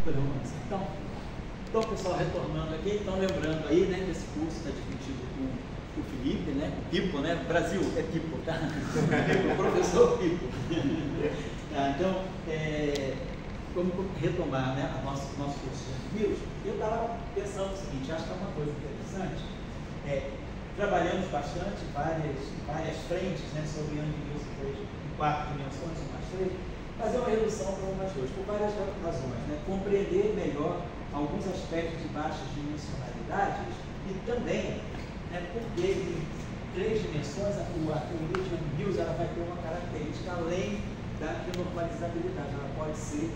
Então, pessoal, retornando aqui, então lembrando aí, né, que esse curso está dividido com o Felipe, né, com o Pipo, né, Brasil é Pipo, tá? O professor Pipo. Tá, então, vamos retomar, né, nosso curso de antivírus. Eu estava pensando o seguinte, acho que é uma coisa interessante, trabalhamos bastante várias frentes, né, sobre antivírus em 4 dimensões, ou mais 3, fazer uma redução para umas 2, por várias razões, né, compreender melhor alguns aspectos de baixas dimensionalidades e também, né, porque em 3 dimensões a teoria de antivírus ela vai ter uma característica além da renormalizabilidade, ela pode ser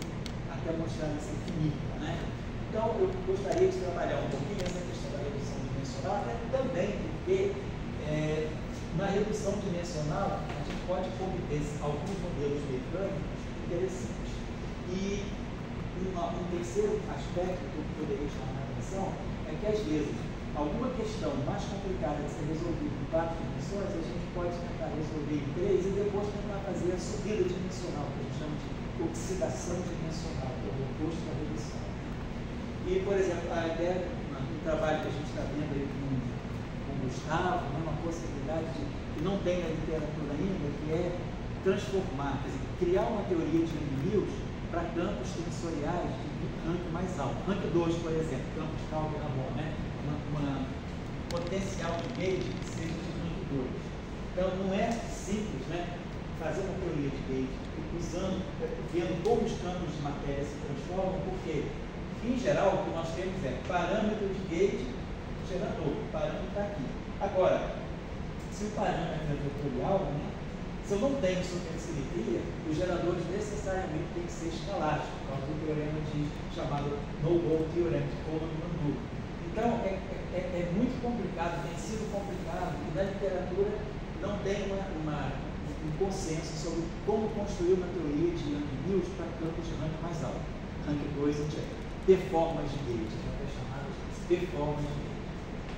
até mostrada ser finita, né? Então eu gostaria de trabalhar um pouquinho essa questão da redução dimensional, até também porque na redução dimensional a gente pode obter alguns modelos mecânicos interessantes. E um terceiro aspecto que eu poderia chamar a atenção é que, às vezes, alguma questão mais complicada de ser resolvida em 4 dimensões, a gente pode tentar resolver em 3 e depois tentar fazer a subida dimensional, que a gente chama de oxidação dimensional, que é o oposto da redução. E, por exemplo, a ideia, um trabalho que a gente está vendo aí com o Gustavo, né, uma possibilidade que não tem na literatura ainda, que é transformar, quer dizer, criar uma teoria de N-News para campos tensoriais de rank mais alto. Rank 2, por exemplo, campo de Calvin-Ramon, né? Uma potencial de gauge que seja de rank 2. Então, não é simples, né, fazer uma teoria de gauge vendo como os campos de matéria se transformam, porque, em geral, o que nós temos é parâmetro de gauge, gerador. O parâmetro está aqui. Agora, se o parâmetro é vetorial, né, se eu não tenho supersimetria, os geradores necessariamente têm que ser escalares, por causa do teorema chamado No-Go Theorem de Coulomb-Landau. Então, é muito complicado, tem sido complicado, e na literatura não tem um consenso sobre como construir uma teoria de Young-Mills para campos de rank mais alto. Rank 2 e performance de gauge, é chamado de performance de gauge.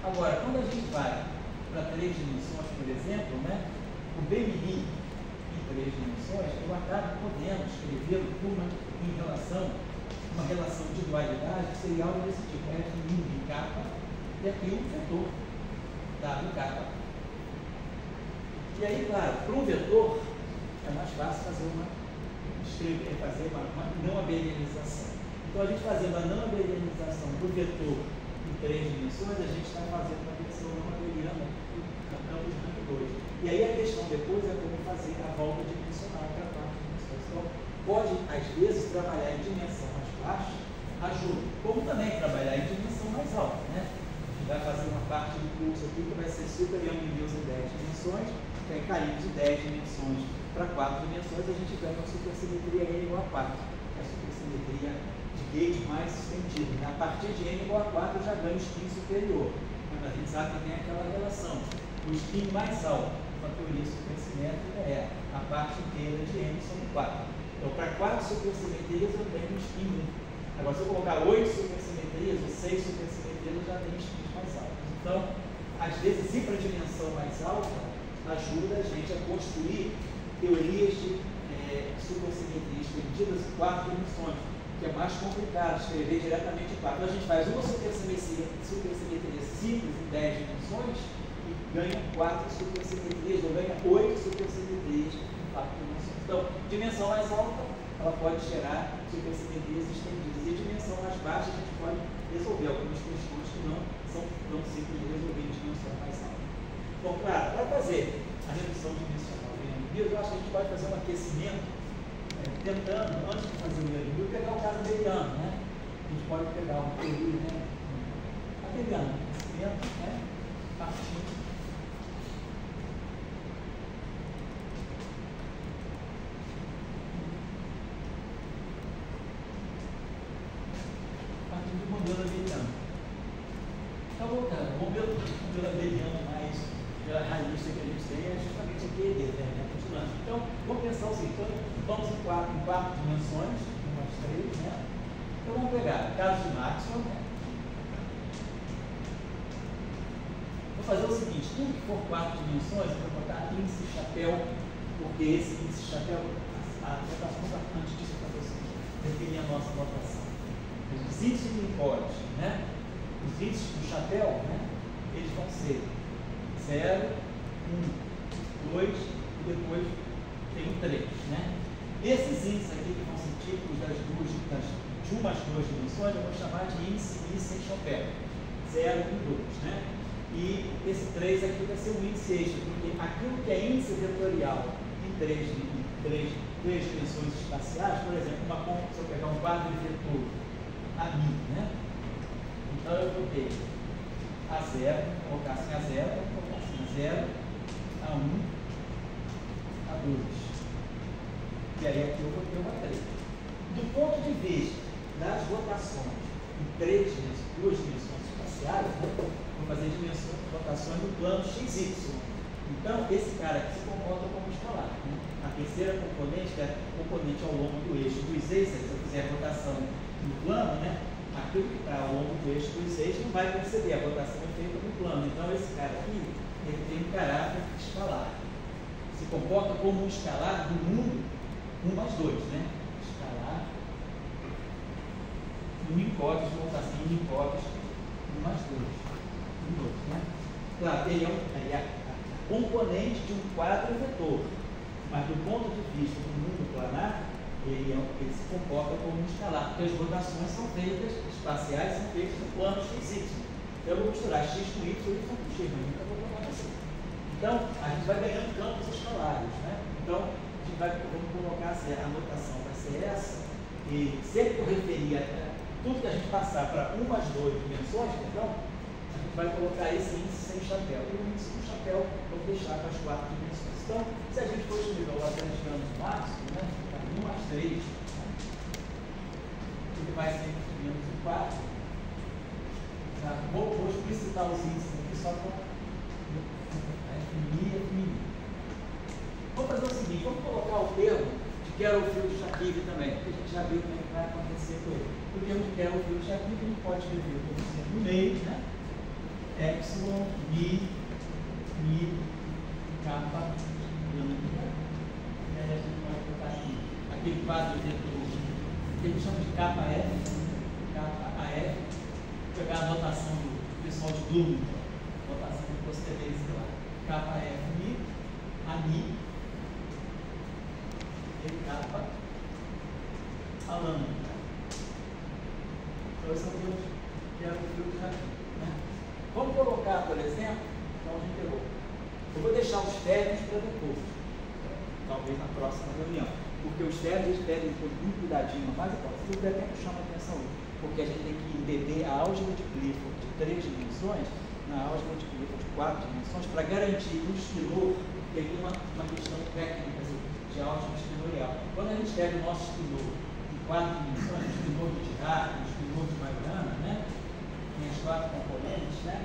Agora, quando a gente vai para 3 dimensões, por exemplo, né, o BMI em 3 dimensões, eu acabo podendo escrever uma relação de dualidade, que seria algo desse tipo, F em capa, e aqui um vetor, W capa. E aí, claro, para um vetor, é mais fácil fazer uma não abelianização. Então, a gente fazendo a não abelianização do vetor em 3 dimensões, a gente está fazendo uma versão não abeliana no campo de rank 2. E aí a questão depois é como fazer a volta dimensional para 4 dimensões. Então, pode, às vezes, trabalhar em dimensão mais baixa, ajuda. Como também trabalhar em dimensão mais alta, né? A gente vai fazer uma parte do curso aqui que vai ser Super Young-Mills em 10 dimensões, que aí caindo de 10 dimensões para 4 dimensões, a gente ganha uma supersimetria N igual a 4, que é a supersimetria de gauge mais estendida. A partir de N igual a 4, eu já ganho o spin superior. Mas a gente sabe que tem aquela relação. O spin mais alto, a teoria supersimétrica, é a parte inteira de N sobre 4. Então, para 4 supersimetrias, eu tenho um spin 1. Agora, se eu colocar 8 supersimetrias ou 6 supersimetrias, eu já tenho spins mais altos. Então, às vezes, ir para a dimensão mais alta ajuda a gente a construir teorias de supersimetria estendidas em 4 dimensões, que é mais complicado escrever diretamente em 4. Então, a gente faz uma supersimetria simples em 10 dimensões e ganha 4 supersimetrias, ou ganha 8 supersimetrias em 4 dimensões. Então, dimensão mais alta, ela pode gerar supersimetrias estendidas. E dimensão mais baixa, a gente pode resolver algumas questões que não são tão simples de resolver em dimensão mais alta. Bom, claro, para fazer a redução dimensional do Young-Mills, eu acho que a gente pode fazer um aquecimento, tentando, antes de fazer o Young-Mills, pegar o caso abeliano, né? A gente pode pegar uma teoria, né? Abeliano, aquecimento, né? Partindo. Do modelo abeliano. Então, o modelo abeliano mais realista que a gente tem é justamente aqui, né? Continuando. Então, vamos pensar o seguinte: vamos em 4 dimensões, umas 3, né? Então, vamos pegar o caso de Maxwell, né? Vou fazer o seguinte: tudo que for 4 dimensões, eu vou botar índice chapéu, porque esse índice chapéu, a notação antes disso, para você definir a nossa notação. índices de Lincoln, né? Os índices do chapéu, né? Eles vão ser 0, 1, 2 e depois tem o 3, né? Esses índices aqui que vão ser típicos de umas duas dimensões, eu vou chamar de índice sem chapéu, 0 e 2, né? E esse 3 aqui vai ser o índice extra, porque aquilo que é índice vetorial em três dimensões espaciais, por exemplo, se eu pegar um quadro de vetor A', né? Então eu botei A0, vou colocar assim A0, vou colocar assim A0, A1, A2. E aí aqui eu vou ter uma 3. Do ponto de vista das rotações em duas dimensões espaciais, né? Vou fazer rotações no plano XY. Então, esse cara aqui se comporta como escalar, né? A terceira componente, que é a componente ao longo do eixo dos eixos, se eu fizer a rotação no plano, né? Aquilo que está ao longo do eixo dos eixos não vai perceber, a rotação é feita no plano. Então, esse cara aqui, ele tem um caráter escalar. Se comporta como um escalar do mundo 1 mais 2, né? Escalar Unicóvis, vou botar assim, Unicóvis 1 mais 2. 1, 2, né? Claro, ele é a componente de um quadro vetor, mas do ponto de vista do mundo planar, ele se comporta como um escalar, porque as rotações são feitas, espaciais são feitas no plano XY. Então eu vou misturar X com Y e com X, mas nunca vou colocar assim. Então, a gente vai ganhando campos escalares, né? Então, vamos colocar assim, a notação vai ser essa, e sempre que eu referir a tudo que a gente passar para umas duas dimensões, então, a gente vai colocar esse índice sem chapéu. E o índice com chapéu, vamos deixar para as 4 dimensões. Então, se a gente for escrever o lagrangiano máximo, né, 1 mais 3, né, ele vai ser menos 4. Tá? Vou explicitar os índices aqui só para definir. Vamos fazer o seguinte, vamos colocar o termo de Kerr-Ophir de Chakib também, porque a gente já viu como é que vai acontecer com ele. O termo de Kerr-Ophir de Chakib, a gente pode escrever como sendo no meio, né? Epsilon, Mi, Kappa, lambda. E aí a gente pode botar aqui aquele quadro vetor que a gente chama de Kappa F, Kappa AF. Vou pegar a notação do pessoal de Bloom, notação de procedência lá. Kappa F, Mi, a Mi, e Kappa, a lambda. Então, esses são os que eram o filtro aqui, né? Vamos colocar, por exemplo, então a gente pegou. Eu vou deixar os términos para depois, talvez na próxima reunião, porque os términos eles pedem muito cuidadinho, mas tudo até que chama a atenção hoje, porque a gente tem que embeber a álgebra de Clifford de 3 dimensões na álgebra de Clifford de 4 dimensões para garantir no espinor que tem uma questão técnica de álgebra espinorial. Quando a gente pega o nosso espinor em 4 dimensões, o espinor de Dirac, o espinor de Majorana, né? Tem as 4 componentes, né?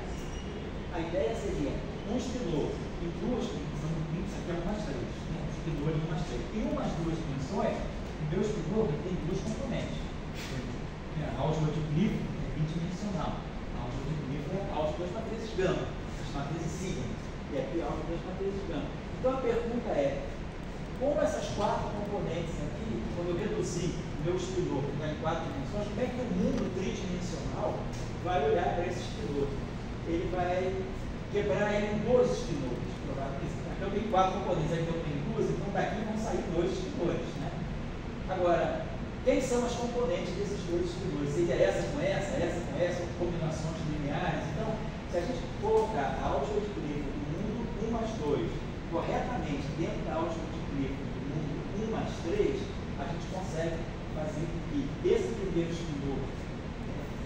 A ideia seria um espinor em 2 dimensões, isso aqui é 1 mais 3, né? Um espinor em 1 mais 3. Em 1 mais 2 dimensões, o meu espinor tem 2 componentes. A álgebra de Clifford é bidimensional. A álgebra de Clifford é a álgebra das matrizes gama, das matrizes sigma. E aqui é a álgebra das matrizes gama. Então a pergunta é, como essas 4 componentes aqui, quando eu reduzir o meu espinor em 4 dimensões, como é que o mundo tridimensional vai olhar para esse espinor? Ele vai quebrar ele em 2 espinores. Aqui eu tenho 4 componentes, aqui eu tenho 2, então daqui vão sair 2 espinores, né? Agora, quem são as componentes desses 2 espinores? Seria essa com essa, combinações lineares? Então, se a gente colocar a álgebra de Clifford do mundo 1 mais 2 corretamente dentro da álgebra de Clifford do mundo 1 mais 3, a gente consegue fazer com que esse primeiro espinor,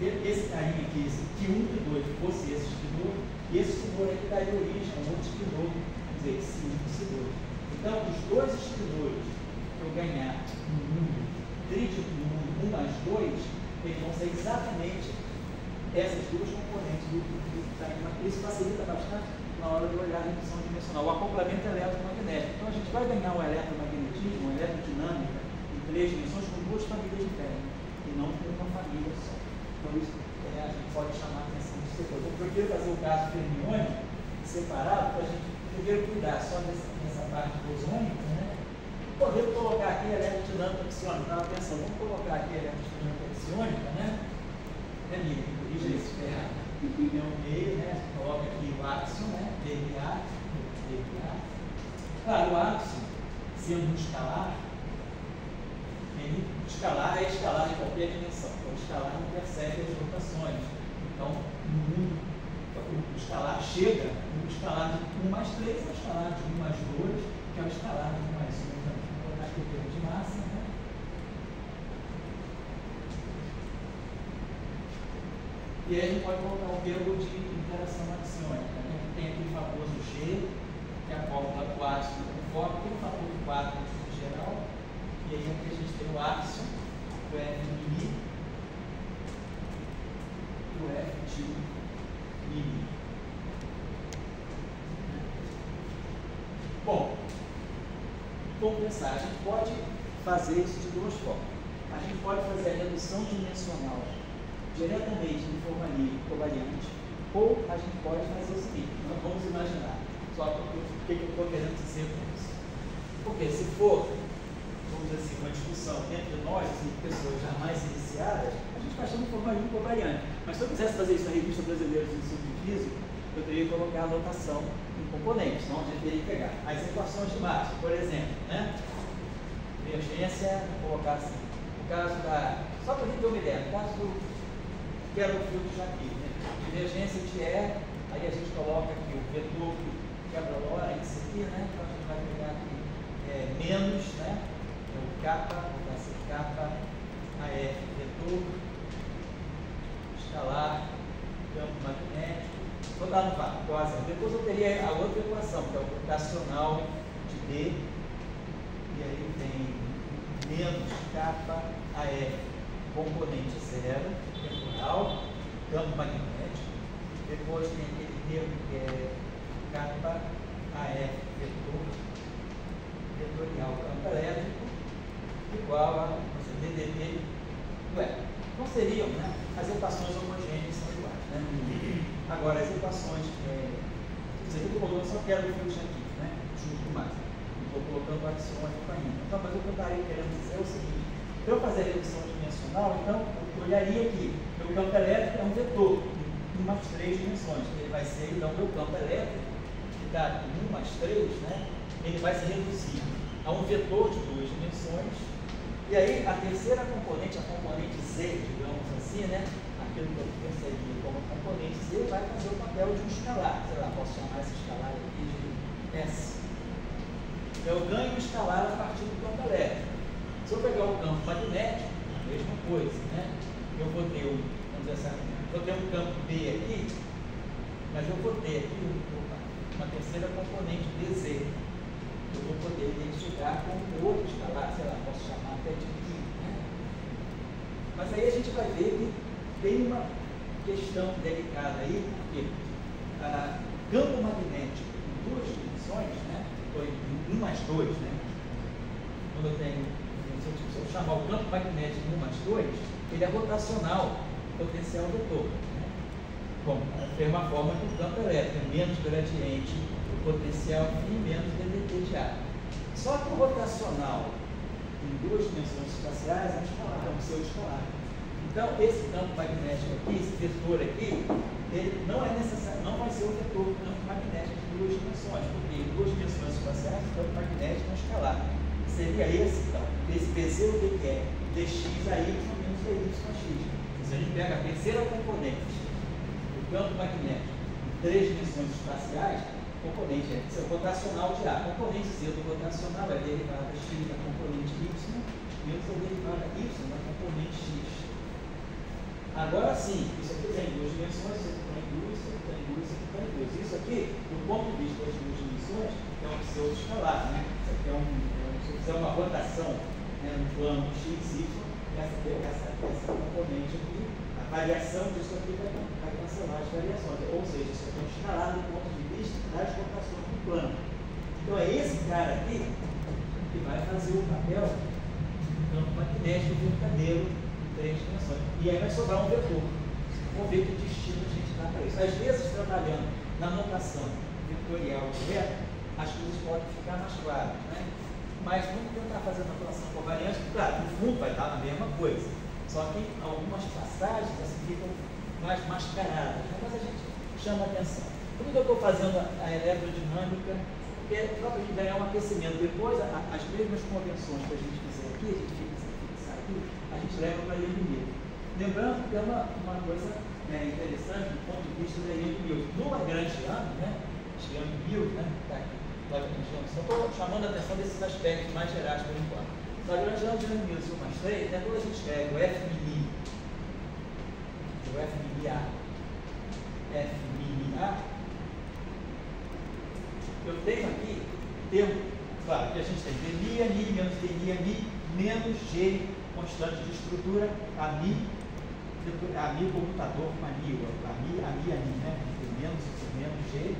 esse carinha aqui, esse Q1 e 2 fosse esse espinor, e esse espinor aqui daria origem a um outro espinor, quer dizer, C1 e C2. Então, os 2 espinores que eu ganhar no mundo 1 mais 2, eles vão ser exatamente essas 2 componentes do carinha. Isso facilita bastante na hora de olhar a redução dimensional, o acoplamento eletromagnético. Então, a gente vai ganhar um eletromagnetismo, uma eletrodinâmica em 3 dimensões com 2 famílias diferentes, e não com uma família só. Então, isso a gente pode chamar a atenção de setor. Eu prefiro fazer o caso fermiônico separado para a gente primeiro cuidar só dessa parte bosônica, né? Podemos colocar aqui a eletrodinâmica psiônica. Estava pensando, vamos colocar aqui a eletrodinâmica psiônica, né? Miriam? Corrija isso, está errado. Tem um meio, né? Coloca aqui o áxion, né? DA. Claro, o áxion, sendo um escalar, escalar é escalar em qualquer dimensão. O escalar não percebe as rotações. Então, no mundo, o escalar chega, o escalar de 1 mais 3 é o escalar de 1 mais 2, que é o escalar de 1 mais 1. Então, vou colocar aqui o termo de massa, né? E aí a gente pode colocar o termo de interação axiônica, né? Tem aqui o famoso G, que é a fórmula do ácido conforme, tem o famoso 4 em geral, e aí aqui a gente tem o ácido, o F mini, e o F de mini. Bom, vamos pensar, a gente pode fazer isso de duas formas. A gente pode fazer a redução dimensional diretamente em forma covariante, ou a gente pode fazer o seguinte, nós vamos imaginar, só o que eu estou querendo dizer com isso. Porque se for, vamos dizer assim, uma discussão entre nós, assim, pessoas já mais iniciadas, a gente vai chamar de forma covariante. Mas se eu quisesse fazer isso na Revista Brasileira de Ensino Físico, eu teria que colocar a notação em componentes, então a gente teria que pegar as equações de massa, por exemplo, né? Divergência, vou colocar assim, no caso da, só para a gente ter uma ideia, no caso do que era o fio de Jacqui, né? Divergência de E, aí a gente coloca aqui o vetor quebra-Lorentz aqui, né? Então a gente vai pegar aqui menos, né? O kappa, vai ser kappa, AF, vetor, escalar, campo magnético, vou dar no vácuo. Depois eu teria a outra equação, que é o rotacional de D, e aí tem menos kappa, AF, componente 0, temporal, campo magnético, depois tem aquele termo que é kappa AF vetorial campo elétrico, igual a DDT do E. Não seriam, né? As equações homogêneas são iguais, né? Agora, as equações, isso aqui eu estou colocando, só quero o fio aqui, né? Junto com mais. Não estou colocando o axiônico ainda. Então, mas o que eu estaria querendo dizer é o seguinte: para eu fazer a redução dimensional, então, eu olharia aqui. Meu campo elétrico é um vetor em umas 3 dimensões. Ele vai ser, então, meu campo elétrico, que está em 1 mais 3, né? Ele vai se reduzir a um vetor de 2 dimensões. E aí, a terceira componente, a componente Z, digamos assim, né? Aquilo que eu pensaria como componente Z, vai fazer o papel de um escalar. Sei lá, posso chamar esse escalar aqui de S. Eu ganho um escalar a partir do campo elétrico. Se eu pegar o campo magnético, a mesma coisa, né? Eu vou ter um campo B aqui, mas eu vou ter aqui uma terceira componente DZ. Eu vou poder identificar com outro escalar, sei lá, posso chamar até de I, né? Mas aí a gente vai ver que tem uma questão delicada aí, porque campo magnético em 2 dimensões, né? Ou em 1 mais 2, né? Quando eu tenho, se eu chamar o campo magnético em 1 mais 2, ele é rotacional, potencial vetor. Né? Bom, da mesma forma que o campo elétrico é menos gradiente do potencial e menos DDT de A. Só que o rotacional em 2 dimensões espaciais é um escalar, é um pseudo-escalar. Então, esse campo magnético aqui, esse vetor aqui, ele não é necessário, não vai ser o vetor do campo magnético em 2 dimensões, porque em 2 dimensões espaciais o campo magnético é um escalar. Seria esse, então, esse PZ o que é? dx a y menos dy a x. Se a gente pega a terceira componente do campo magnético em 3 dimensões espaciais, componente é o rotacional de A. Componente Z do rotacional é a derivada x da componente y menos a derivada y da componente x. Agora sim, isso aqui tem 2 dimensões, isso aqui tem 2, isso aqui tem 2, isso aqui tem 2. Isso aqui, do ponto de vista das 2 dimensões, é um pseudo-escalar, né? Isso aqui é uma rotação, né, no plano x, y, essa componente aqui, a variação disso aqui vai cancelar as variações. Ou seja, isso aqui é um escalar do ponto de vista das rotações do plano. Então é esse cara aqui que vai fazer o papel do campo magnético verdadeiro em 3 dimensões. E aí vai sobrar um vetor. Vamos ver que destino a gente dá para isso. Às vezes, trabalhando na notação vetorial direta, as coisas podem ficar mais claras, né? Mas vamos tentar fazer uma notação covariante, claro, no fundo vai dar a mesma coisa. Só que algumas passagens assim, ficam mais mascaradas, né? Mas a gente chama atenção. Por que eu estou fazendo a eletrodinâmica? Porque é para a gente ganhar um aquecimento. Depois, as mesmas convenções que a gente fizer aqui, a gente fixar aqui, a gente leva para a Young. Lembrando que é uma coisa interessante do ponto de vista da Young. No Lagrangiano, né? Young, né? Tá aqui. Lagrangiano. Só estou chamando a atenção desses aspectos mais gerais por enquanto. Lagrangiano de Young 1 mais 3, né? Quando a gente escreve o F mini, o F mini A, F mini A, eu tenho aqui claro, que a gente tem dmi, mi, menos dmi, mi, menos G, constante de estrutura, a mi comutador com a mi, né? Menos G,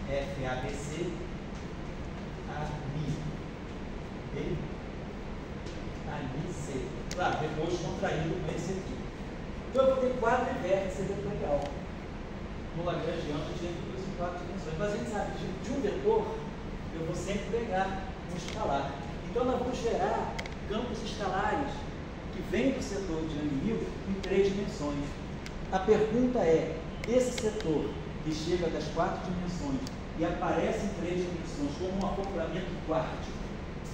F, A, B, C, a mi. Ok? A, mi, C. Claro, depois contraído com esse aqui. Então eu vou ter 4 vértices vetorial. No Lagrangiano, a gente usa em 4 dimensões. Mas a gente sabe que de um vetor, eu vou sempre pegar um escalar. Então nós vamos gerar campos escalares que vêm do setor de Young em 3 dimensões. A pergunta é, esse setor que chega das 4 dimensões e aparece em 3 dimensões como um acoplamento quártico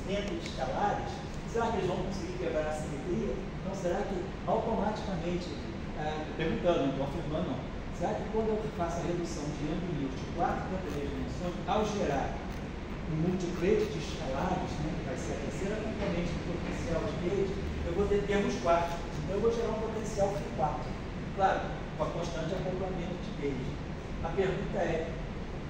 entre escalares, será que eles vão conseguir quebrar a simetria? Então será que automaticamente, perguntando, não estou afirmando não, será que quando eu faço a redução de Young de 4 para 3 dimensões, ao gerar um multiplete de escalares, né, que vai ser a terceira componente do potencial de rede, eu vou ter termos quárticos, então eu vou gerar um potencial φ4, claro, com a constante acoplamento de rede. A pergunta é,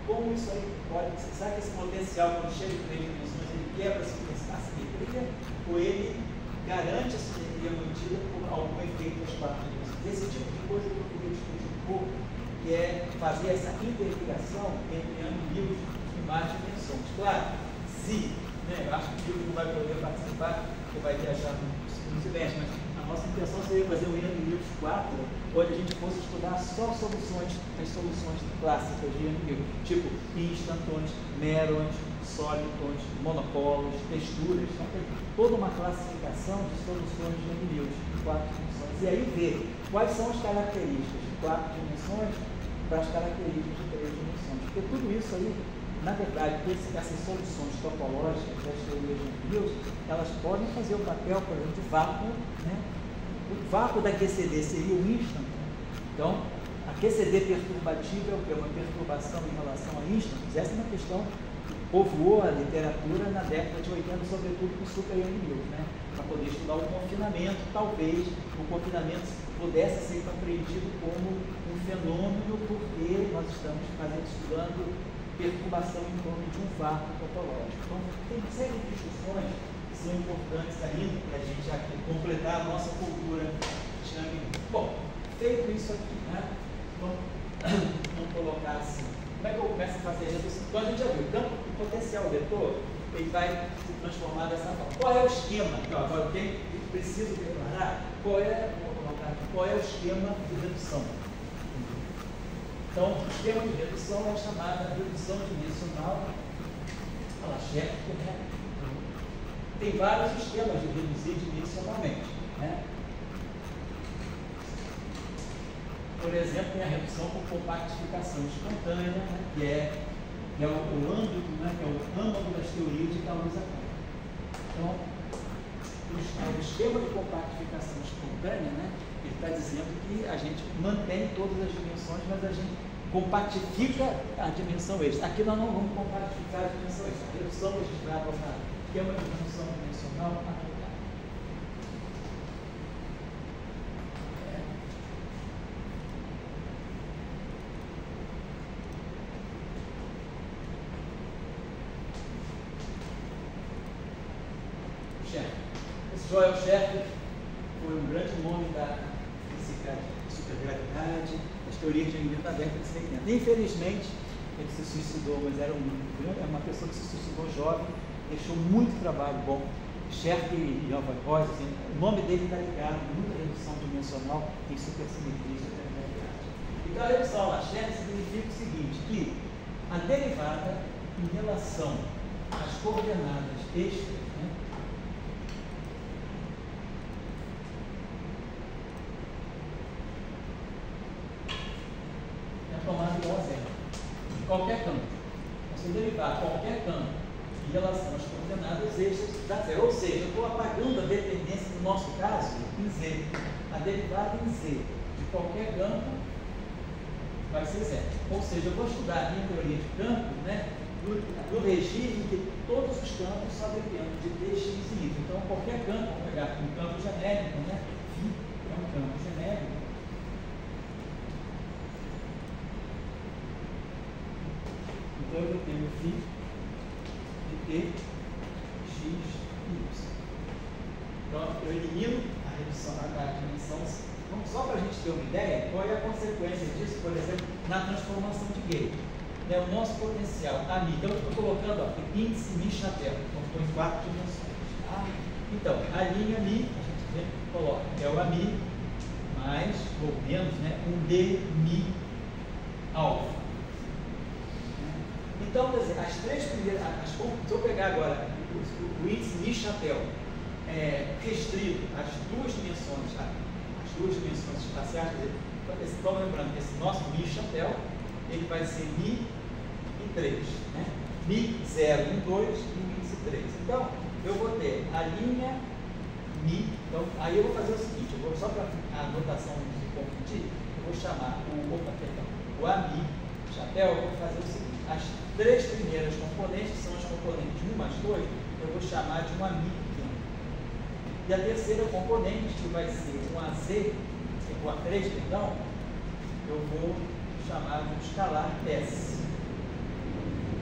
como isso aí pode ser? Será que esse potencial, quando chega em 3 dimensões, ele quebra a simetria, ou ele garante a simetria mantida por algum efeito das 4 dimensões? Esse tipo de coisa que eu queria discutir um pouco, que é fazer essa interligação entre ângulos em mais dimensões. Claro, se, eu acho que o Diego não vai poder participar, porque vai viajar no semestre, mas a nossa intenção seria fazer o Young 4, onde a gente fosse estudar só as soluções clássicas de Young, tipo instantões, merons, sólitons, monopolos, texturas. Então tem toda uma classificação de soluções de Young de 4 dimensões. E aí ver quais são as características de 4 dimensões para as características de 3 dimensões. Porque tudo isso aí, na verdade, essas soluções topológicas das teorias de Young, elas podem fazer o papel, por exemplo, de vácuo, né? O vácuo da QCD seria o instant. Então, a QCD perturbativo é o que? Uma perturbação em relação a instants. Essa é uma questão que povoou a literatura na década de 80, sobretudo com o Super Young, né? Para poder estudar o confinamento, talvez o confinamento pudesse ser compreendido como um fenômeno, porque nós estamos estudando perturbação em torno de um vácuo topológico. Então, tem uma série de discussões que são importantes ainda para a gente aqui completar a nossa cultura dinâmica. Bom, feito isso aqui, né? Vamos colocar assim. Como é que eu começo a fazer a redução? Então, a gente já viu, o potencial vetor, ele vai se transformar dessa forma. Qual é o esquema? Então, agora, quem precisa declarar, qual é o esquema de redução? Então, o esquema de redução é chamada redução dimensional alagética, né? Tem vários esquemas de reduzir dimensionalmente, né? Por exemplo, tem a redução por compactificação espontânea, né? que é o âmbito, né? que é o âmago das teorias de Kaluza-Kahn. Então, o esquema de compactificação espontânea, né? Ele está dizendo que a gente mantém todas as dimensões, mas a gente compactifica a dimensão extra. Aqui nós não vamos compactificar a dimensão extra. A redução que a gente vai abordar aqui é uma redução dimensional aplicada. Esse Joel Scherfer foi um grande nome da física de supergravidade, das teorias de Young da década de 70. Infelizmente, ele se suicidou, mas era uma pessoa que se suicidou jovem, deixou muito trabalho bom. Scherfer e Alva Rosa, assim, o nome dele está ligado a muita redução dimensional em supersimetria e supergravidade. Então, a redução a Scherfer significa o seguinte, que a derivada em relação às coordenadas extras, né, qualquer campo. Se eu derivar qualquer campo em relação às coordenadas extras, dá zero. Ou seja, eu estou apagando a dependência, no nosso caso, em Z. A derivada em Z de qualquer campo vai ser zero. Ou seja, eu vou estudar a minha teoria de campos, né, no regime em que todos os campos só dependem de dx e y. Então, qualquer campo, vamos pegar aqui um campo genérico, né? Φ é um campo genérico. Então, eu tenho φ de t, x e y. Então, eu elimino a redução da dimensão. Só para a gente ter uma ideia, qual é a consequência disso, por exemplo, na transformação de gate. O nosso potencial, a mi. Então, eu estou colocando ó, índice mi chapéu, então estou em 4 dimensões. Tá? Então, a linha mi, a gente coloca, é o a mi mais, ou menos, né, um d mi alfa. Então, quer dizer, as três primeiras, se eu pegar agora o índice mi chapéu restrito às duas dimensões, espaciais, estão lembrando que esse nosso mi chapéu, ele vai ser mi e 3, né? Mi 0 em 2 e mi índice 3. Então, eu vou ter a linha mi. Então, aí eu vou fazer o seguinte, eu vou, só para a notação não se confundir, eu vou chamar o ami chapéu, eu vou fazer o seguinte, as três primeiras componentes, que são as componentes 1 mais 2, eu vou chamar de um ami pequeno. E a terceira componente, que vai ser um az, com a 3, perdão, eu vou chamar de um escalar S.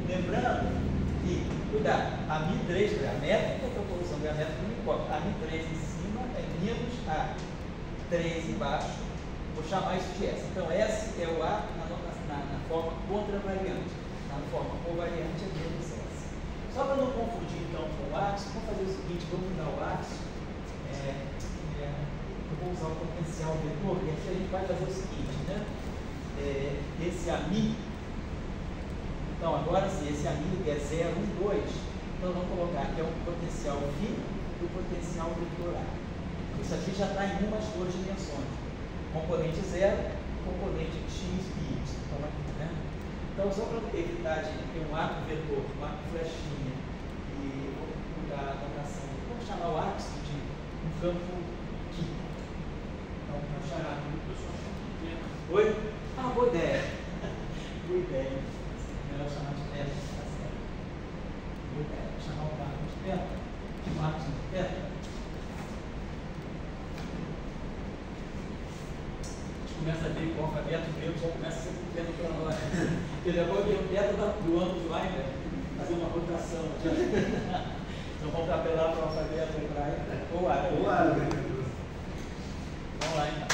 Lembrando que, cuidado, a Mi3 gramétrica, que eu estou usando gramétrica, não importa. A Mi3 em cima é menos a 3 embaixo, vou chamar isso de S. Então, S é o A na forma contravariante. Na forma covariante é menos S. Só para não confundir então com o áxio, vamos fazer o seguinte, vamos mudar o áxio. Eu vou usar o potencial vetor, e aqui a gente vai fazer o seguinte, né? Esse ami, então agora sim, esse ami que é 0, 1, 2, então vamos colocar aqui o potencial φ e o potencial vetor A. Isso aqui já está em umas duas dimensões, componente 0, componente x e y. Então, aqui, né? Então só para evitar de ter um arco vetor, um arco flechinha, e vou mudar a notação, vamos chamar o ápice de um campo Q. Então vamos chamar oi? Ah, boa ideia. Boa ideia. Melhor chamar de teta, tá certo? Boa ideia. Vou chamar o Marcos de teta. Marcos de teta. A gente começa a ver com o alfabeto grego, já começa a ser pequeno para nós. Porque depois vem o teta do ângulo de Weinberg, fazer uma rotação. Então vamos apelar para o alfabeto hebraico ou árabe. Vamos lá então.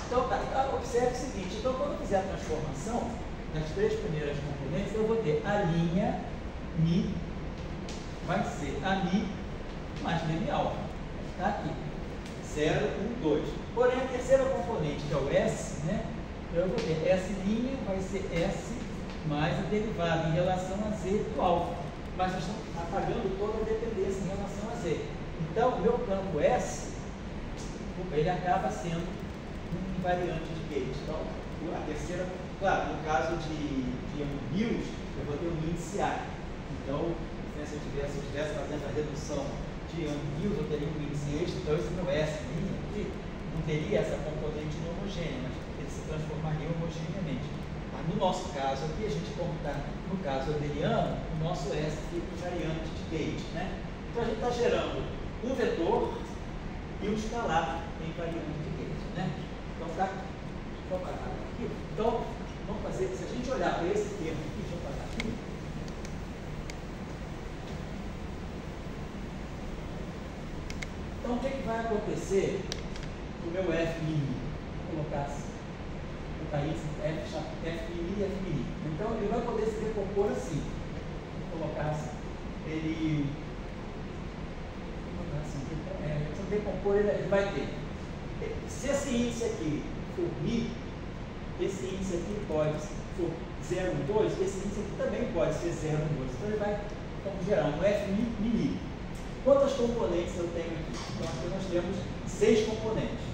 Então, observe o seguinte, então quando eu fizer a transformação das três primeiras componentes, eu vou ter a linha Mi, vai ser a Mi mais M alfa, está aqui, 0, 1, 2. Porém, a terceira componente, que é o S, né, eu vou ter S' vai ser S mais a derivada em relação a Z do alfa, mas nós estamos apagando toda a dependência em relação a Z. Então, o meu campo S, ele acaba sendo invariante de gate. Então, a terceira, claro, no caso de Hills, eu vou ter um índice A. Então, se eu estivesse fazendo a redução de Hills, eu teria um índice extra. Então, esse meu S aqui não teria essa componente não homogênea, mas ele se transformaria homogeneamente. Mas no nosso caso aqui, a gente, como está no caso eudeliano, o nosso S fica invariante de gate, né? Então, a gente está gerando um vetor e um escalar invariante de gate, né? Então, tá aqui. Então, vamos fazer, se a gente olhar para esse termo aqui, deixa eu parar aqui. Então, o que vai acontecer com o meu F mini? Vou colocar assim. Vou botar isso, F mini e F mini. Então, ele vai poder se decompor assim. Vou colocar assim. Ele. Vou colocar assim. Se eu decompor, ele vai ter. Se esse índice aqui for Mi, esse índice aqui pode, for 0, 2, esse índice aqui também pode ser 0, 2. Então ele vai, vamos gerar um F Mi. Quantas componentes eu tenho aqui? Então aqui nós temos 6 componentes.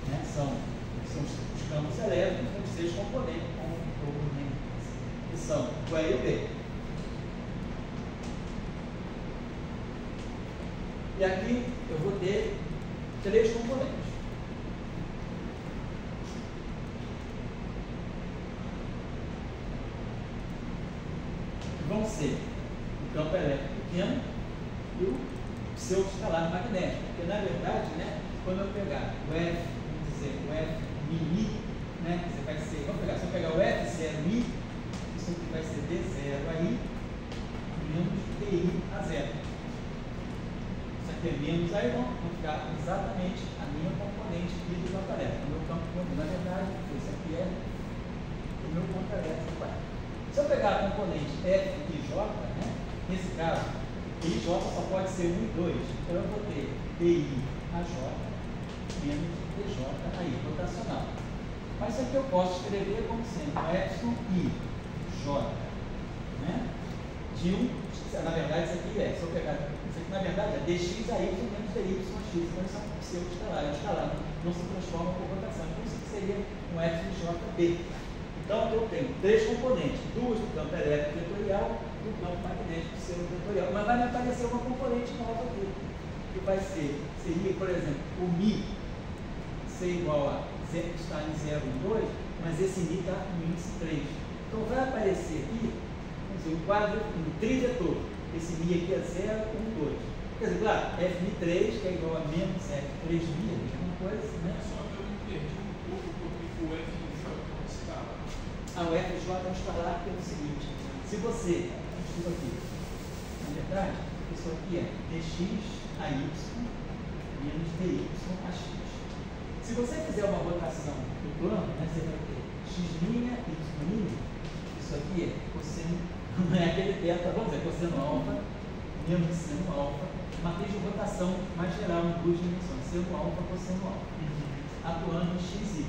Né? São os campos elétricos, 6 componentes, que são o E e o B. E aqui eu vou ter 3 componentes. Vão ser o campo elétrico pequeno e o pseudo-escalar magnético. Porque, na verdade, né, quando eu pegar o F, vamos dizer, o F mini, né, você vai ser, vamos pegar, se eu pegar o F0i, isso aqui vai ser D0 a I menos DI a 0. Isso aqui é menos a Y, vai ficar exatamente a minha componente aqui do campo elétrico. O meu campo, na verdade, esse aqui é o meu campo elétrico. Se eu pegar a componente F e J, né, nesse caso, I J só pode ser 1 e 2. Então eu vou ter DI a J menos DJ a I, rotacional. Mas isso aqui eu posso escrever como sendo epsilon I J, né, de 1, na verdade isso aqui é, se eu pegar, isso aqui na verdade é dx a y menos dy a x, então isso é um pseudo-escalar, o escalar não se transforma por rotação, então isso aqui seria um epsilon JB. Então, eu tenho 3 componentes, 2 do campo elétrico vetorial e do campo magnético pseudo-vetorial. Mas vai me aparecer uma componente nova aqui, que vai ser, seria, por exemplo, o Mi ser igual a está em 0, 2, mas esse Mi está no índice 3. Então, vai aparecer aqui, vamos dizer, um quadro, um trivetor. Esse Mi aqui é 0, 1, 2. Quer dizer, claro, F3, que é igual a menos F3Mi, a mesma coisa, né? Só que eu me perdi um pouco porque o F o FJ é um escalar pelo seguinte, se você, isso aqui, na verdade, isso aqui é dx a y menos dy a x. Se você fizer uma rotação do plano, né, você vai ter x', y', isso aqui é cosseno, não é aquele teta, vamos dizer, cosseno alfa, menos seno alfa, matriz de rotação mais geral em 2 dimensões, seno alfa, cosseno alfa, atuando em x, y.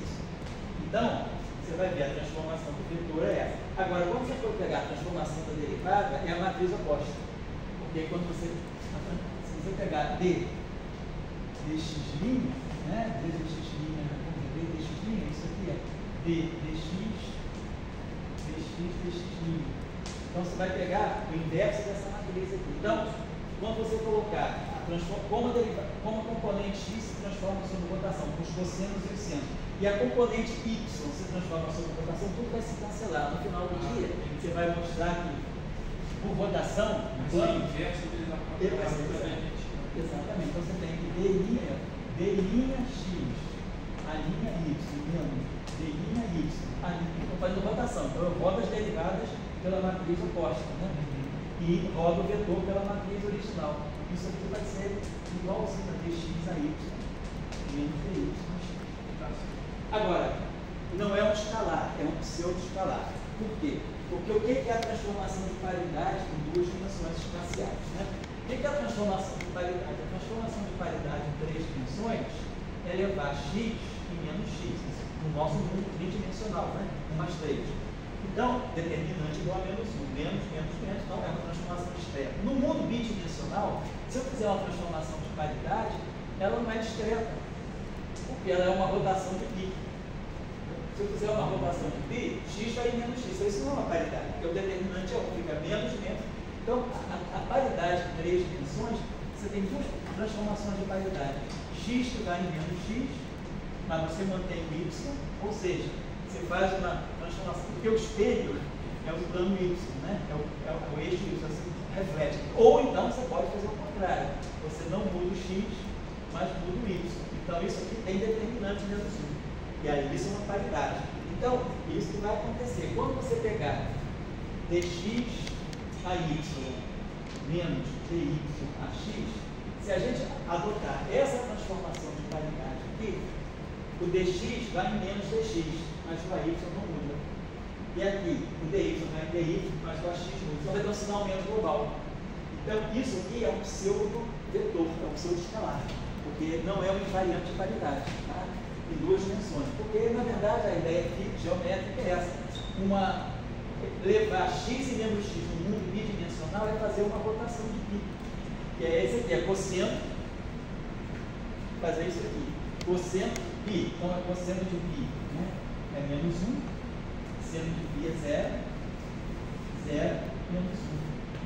Então, você vai ver a transformação do vetor é essa. Agora, quando você for pegar a transformação da derivada, é a matriz oposta. Porque quando você, se você pegar d dx', né, d dx', isso aqui é d dx, dx'. Então, você vai pegar o inverso dessa matriz aqui. Então, quando você colocar como a componente x se transforma sob rotação, com os cossenos e os senos, e a componente y se transforma sob rotação, tudo vai se cancelar. No final do dia, você vai mostrar que, por rotação, o inverso dele na própria. Exatamente. Então você tem que d' x, a linha y, menos d' y, a linha. Estou fazendo rotação. Então eu rodo as derivadas pela matriz oposta, né? E rodo o vetor pela matriz original. Isso aqui vai ser igualzinho a dx a y menos dy a x. Agora, não é um escalar, é um pseudo-escalar. Por quê? Porque o que é a transformação de paridade em 2 dimensões espaciais? Né? O que é a transformação de paridade? A transformação de paridade em 3 dimensões é levar x em menos x, no nosso mundo tridimensional, né? 1 mais 3. Então, determinante igual a menos 1, menos, então é uma transformação discreta. No mundo bidimensional, se eu fizer uma transformação de paridade, ela não é discreta, porque ela é uma rotação de π. Se eu fizer uma rotação de π, x vai em menos x. Então, isso não é uma paridade, porque o determinante é 1, fica menos. Então, a paridade em 3 dimensões, você tem 2 transformações de paridade. X que vai em menos x, mas você mantém o y, ou seja, você faz uma transformação, porque o espelho é o plano y, né? é o eixo y, assim, reflete. Ou então você pode fazer o contrário, você não muda o x, mas muda o y. Então, isso aqui tem determinante menos 1. E aí, isso é uma paridade. Então, isso que vai acontecer. Quando você pegar dx a y menos dy a x, se a gente adotar essa transformação de paridade aqui, o dx vai em menos dx, mas o ay não muda. E aqui, o dy vai em dy, mas o ax muda. Então, vai ter um sinal menos global. Então, isso aqui é um pseudo-vetor, é um pseudo-escalar, porque não é uma invariante de paridade, tá? Em 2 dimensões. Porque, na verdade, a ideia aqui geométrica é essa. Levar x e menos x no mundo bidimensional é fazer uma rotação de π. Que é esse aqui, é cosseno, fazer isso aqui. Cosseno π. Então, é cosseno de π, né? É menos 1, seno de π é 0, 0, menos 1.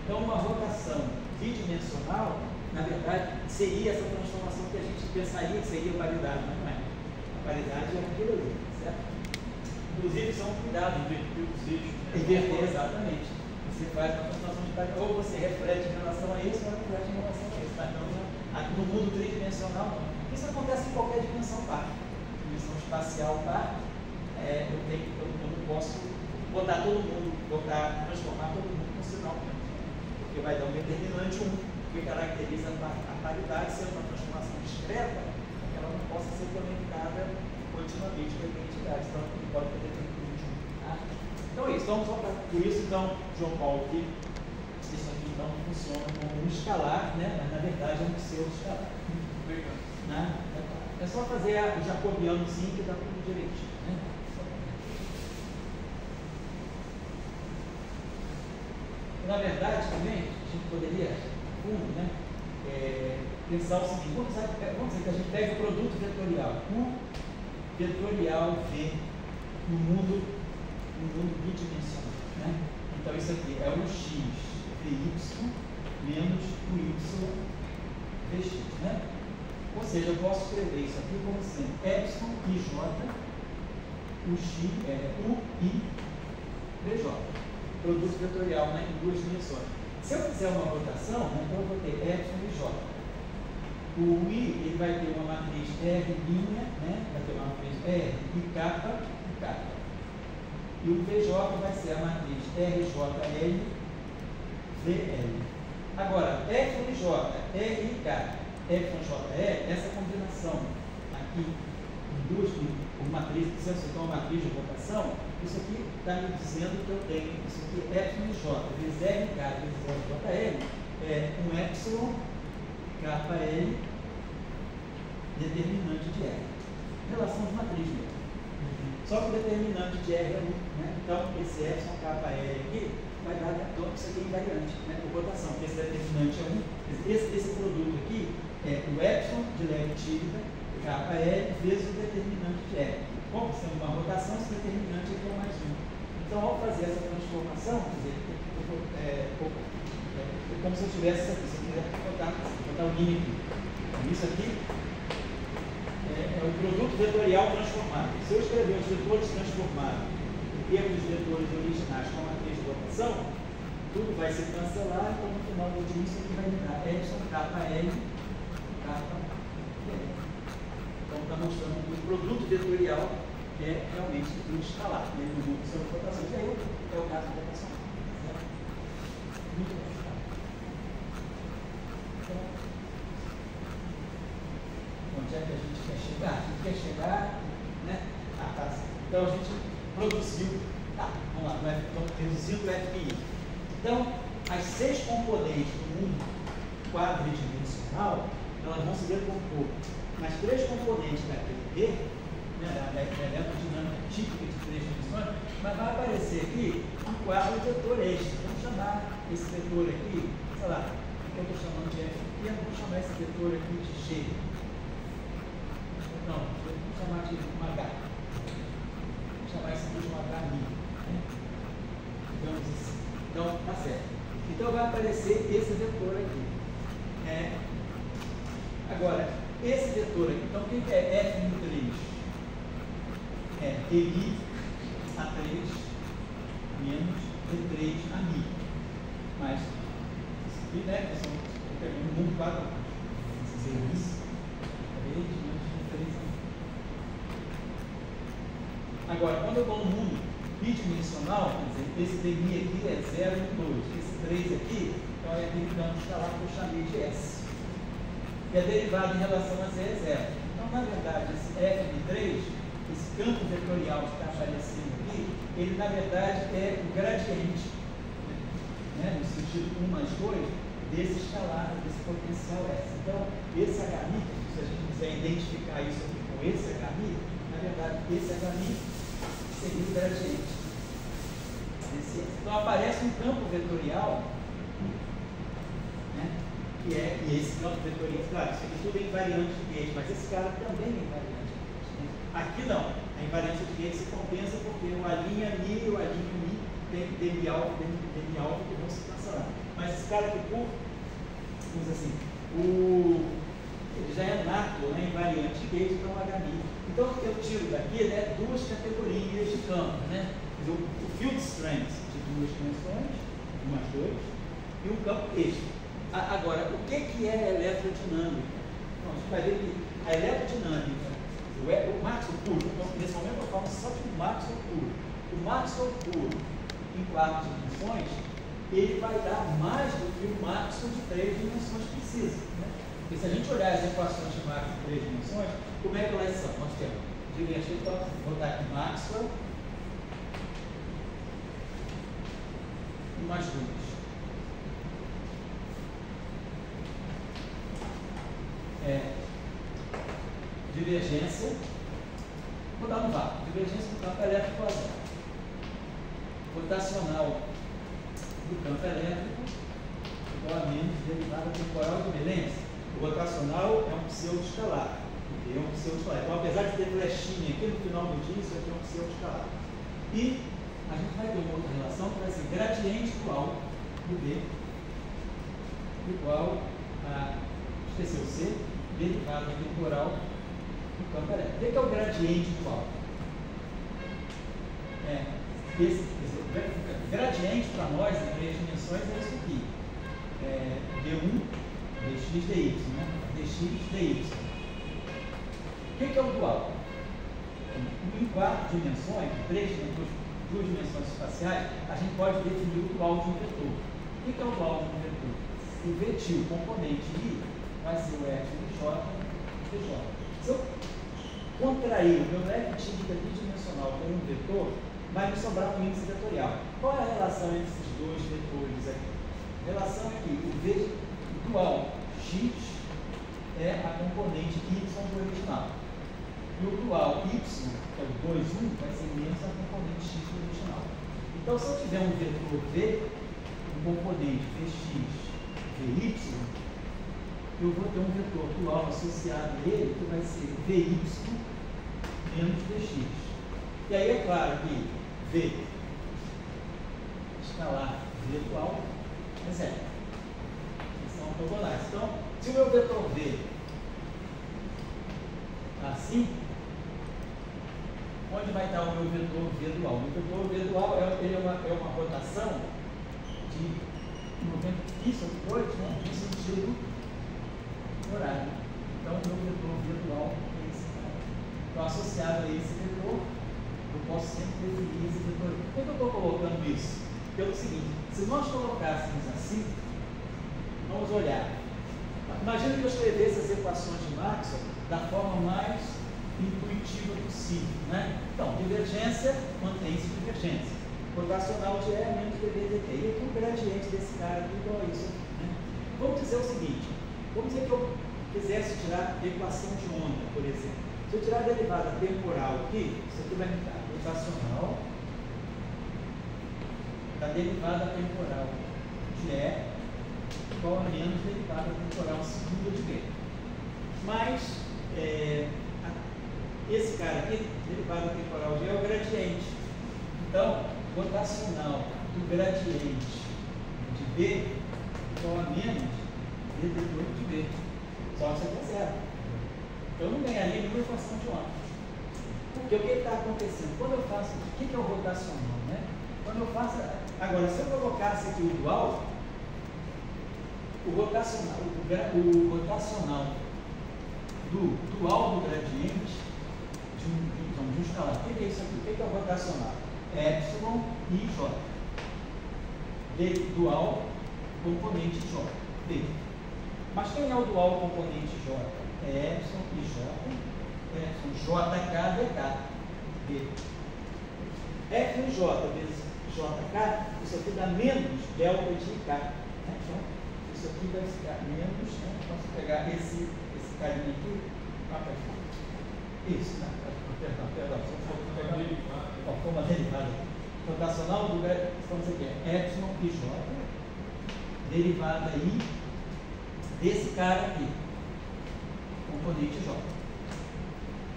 Então, uma rotação bidimensional, na verdade, seria essa transformação que a gente pensaria que seria paridade, mas não é. A paridade é aquilo ali, certo? Inclusive, são cuidados de inverter, exatamente. Você faz uma transformação de paridade, ou você reflete em relação a isso, ou reflete em relação a isso. Tá? Então, no mundo tridimensional, não. Isso acontece em qualquer dimensão par. Dimensão espacial par, eu não posso botar todo mundo, transformar todo mundo com sinal mesmo. Porque vai dar um determinante 1. Que caracteriza a paridade sendo uma transformação discreta, que ela não possa ser conectada continuamente com a identidade, então não pode ter determinante 1. Tá? Então é isso, então, só por isso, então, João Paulo, que isso aqui então funciona como um escalar, né? Mas na verdade é um pseudo-escalar. Né? É só fazer o jacobiano sim, que dá tudo direitinho. Né? Na verdade, também, a gente poderia, né, pensar o seguinte: vamos dizer que a gente pega o produto vetorial, U vetorial V, no mundo bidimensional. Né? Então, isso aqui é o X VY menos o Y VX. Né? Ou seja, eu posso escrever isso aqui como sendo epsilon IJ, o X é U I VJ. Produto vetorial, né, em duas dimensões. Se eu fizer uma rotação, né, então eu vou ter epsilon e j. O I ele vai ter uma matriz R', né, vai ter uma matriz R e kappa e kappa. E o VJ vai ser a matriz RJL, VL. Agora, epsilon e j, R e kappa, epsilon JL, essa combinação aqui em duas matrizes, se eu citar uma matriz de rotação, isso aqui está me dizendo que eu tenho isso aqui, epsilon j, vezes RK, vezes RJL, é um epsilon KL determinante de R. Relação de matriz mesmo. Só que o determinante de R é 1. Né? Então, esse epsilon KL aqui vai dar isso aqui é invariante, né? Por rotação, porque esse determinante é 1. Esse produto aqui é o epsilon de leve típica, KL, vezes o determinante de R. Como sendo uma rotação, esse determinante aqui é mais 1. Então, ao fazer essa transformação, quer dizer, é como se eu tivesse isso aqui. Se eu quiser botar o lim aqui. Então, isso aqui é o produto vetorial transformado. Se eu escrever os vetores transformados em termos de vetores originais com a matriz de rotação, tudo vai se cancelar, então no final do dia isso aqui vai me dar epsilon KL, KL. Então, está mostrando que o produto vetorial é realmente um escalar. Ele não muda sobre rotação. E aí é o caso da rotação. Muito bem. Então, onde é que a gente quer chegar? A gente quer chegar, né? Então, a gente produziu. Vamos lá, estamos reduzindo o FPI. Então, as 6 componentes do mundo quadridimensional, elas vão se decompor nas 3 componentes da QD, né, da eletrodinâmica típica de 3 dimensões, mas vai aparecer aqui um quadro vetor extra. Vamos chamar esse vetor aqui, sei lá, o que eu estou chamando de F, vamos chamar esse vetor aqui de G. Não, vamos chamar de um H. Vamos chamar esse aqui de um H'. Né? Digamos assim. Então, tá certo. Então vai aparecer esse vetor aqui. Agora, esse vetor aqui, então o que é F em 3? É EI A3 menos E3 a mi. Mas, isso aqui, né, nós estamos pegando o mundo quadrado. Esse é isso. 3 menos E3 a mi. Agora, quando eu vou no mundo bidimensional, quer dizer, esse DMI aqui é 0 e 2. Esse 3 aqui, então é aquele campo escalar que eu chamei de S. Que é derivado em relação a Z é 0. Então, na verdade, esse F de 3, esse campo vetorial que está aparecendo aqui, ele na verdade é o gradiente, né, no sentido 1 mais 2, desse escalar, desse potencial S. Então, esse HI, se a gente quiser identificar isso aqui com esse HI, na verdade, esse HI seria o gradiente. Então, aparece um campo vetorial, né? E esse campo vetorial, claro, isso aqui tudo é invariante de gauge, mas esse cara também é invariante de gauge. Aqui não. A invariância de Gates se compensa porque o A' mi e o A' mi tem dm alfa que vão se cancelar. Mas esse cara aqui, por, vamos dizer assim, ele já é nato, né, invariante de Gates, então HMI. Então eu tiro daqui, né, duas categorias de campo, né? O field strength de duas dimensões, 1 mais 2, e um campo extra. Agora, o que é eletrodinâmica? Então, a gente vai ver que a eletrodinâmica, o Maxwell puro, então, nesse momento eu falo só de Maxwell puro. O Maxwell puro, em 4 dimensões, ele vai dar mais do que o Maxwell de 3 dimensões precisa. Né? Porque se a gente olhar as equações de Maxwell de 3 dimensões, como é que elas são? Nós temos, então, vou botar aqui Maxwell e mais 2. Divergência, vou dar um vácuo, divergência do campo elétrico a zero, rotacional do campo elétrico igual a menos derivada temporal de beleza. O rotacional é um pseudo-escalar, é um pseudo-escalar. Então, apesar de ter flechinha aqui no final do dia, isso aqui é um pseudo-escalar. E a gente vai ter uma outra relação que vai ser gradiente igual do B igual a, esqueceu C, derivada temporal do campo elétrico. O que é o gradiente igual? Gradiente para nós, em 3 dimensões, é isso aqui. D1, dx, dy, né? dx, dy. O que é o dual? Em 4 dimensões, 2 dimensões espaciais, a gente pode definir o dual de um vetor. O que é o dual de um vetor? O vetil, componente I, vai ser o J e J. Se eu contrair o meu left bidimensional com um vetor, vai me sobrar um índice vetorial. Qual é a relação entre esses dois vetores aqui? A relação é que o dual x é a componente y do original. E o dual y, que é o 2, 1, vai ser menos a componente x do original. Então, se eu tiver um vetor v, um componente vx, vy, eu vou ter um vetor dual associado a ele, que vai ser vy menos vx. E aí é claro que v escalar virtual é zero. São ortogonais. Então, se o meu vetor v assim, onde vai estar o meu vetor v dual? O vetor v dual é uma rotação de 98, né, no sentido horário. Então, o meu vetor v dual é esse cara. Então, associado a esse vetor, eu posso sempre definir esse vetor. Por que eu estou colocando isso? Pelo seguinte, se nós colocássemos assim, vamos olhar. Imagina que eu escrevesse as equações de Maxwell da forma mais intuitiva possível, né? Então, divergência, mantém-se divergência. Rotacional de E menos dv dt. E aqui o gradiente desse cara aqui igual a isso aqui, né? Vamos dizer o seguinte, vamos dizer que eu quisesse tirar a equação de onda, por exemplo. Se eu tirar a derivada temporal aqui, isso aqui vai me dar rotacional da derivada temporal de E igual a menos derivada temporal segunda de B. Mas, esse cara aqui, derivada temporal de E, é o gradiente. Então, rotacional do gradiente de B igual a menos devedor de B. Só que isso aqui é zero. Eu não ganharia nenhuma equação de onda. Porque o que está acontecendo? Quando eu faço, o que é o rotacional, né? Quando eu faço, agora, se eu colocasse aqui o dual, o rotacional do dual do gradiente de um escalar. O que é isso aqui? O que é o rotacional? Epsilon e J. D dual componente J. D. Mas quem é o dual componente J? É Epsilon e J. Epsilon JK dk. D. F e J vezes JK, isso aqui dá menos delta de K. Né? Então, isso aqui vai ficar menos, né? Posso pegar esse carinha aqui, isso, né? Perdão, forma derivada. Rotacional do vamos aqui, Epsilon e J, derivada I desse cara aqui, componente J.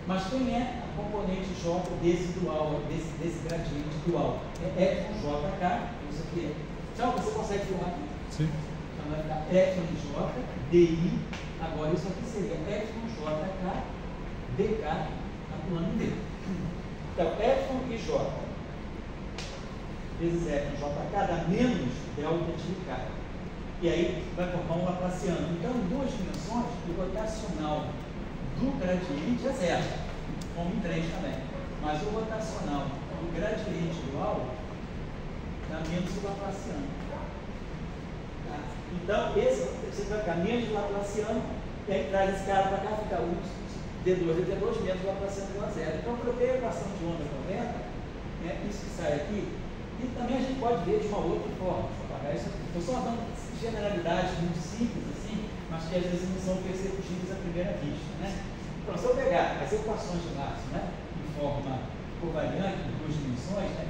Mas quem é a componente J desse dual, desse gradiente dual? É J, isso aqui é. Tchau, você consegue filmar aqui? Sim. Então vai ficar J, DI, agora isso aqui seria JK, DK, atuando dele. Então, y e J vezes JK dá menos delta de K. E aí vai formar um laplaciano. Então, em duas dimensões, o rotacional do gradiente é zero, como em 3 também. Mas o rotacional do gradiente dual dá menos o laplaciano. Tá? Então, você vai ficar menos o laplaciano, e aí traz esse cara para cá, fica D2 menos o laplaciano igual a zero. Então, eu tenho a equação de onda correta, isso que sai aqui, e também a gente pode ver de uma outra forma. Deixa eu apagar isso aqui. Estou só dando generalidades muito simples, assim, mas que às vezes não são perceptíveis à primeira vista. Né? Então, se eu pegar as equações de Maxwell, né, em forma covariante, em duas dimensões, né,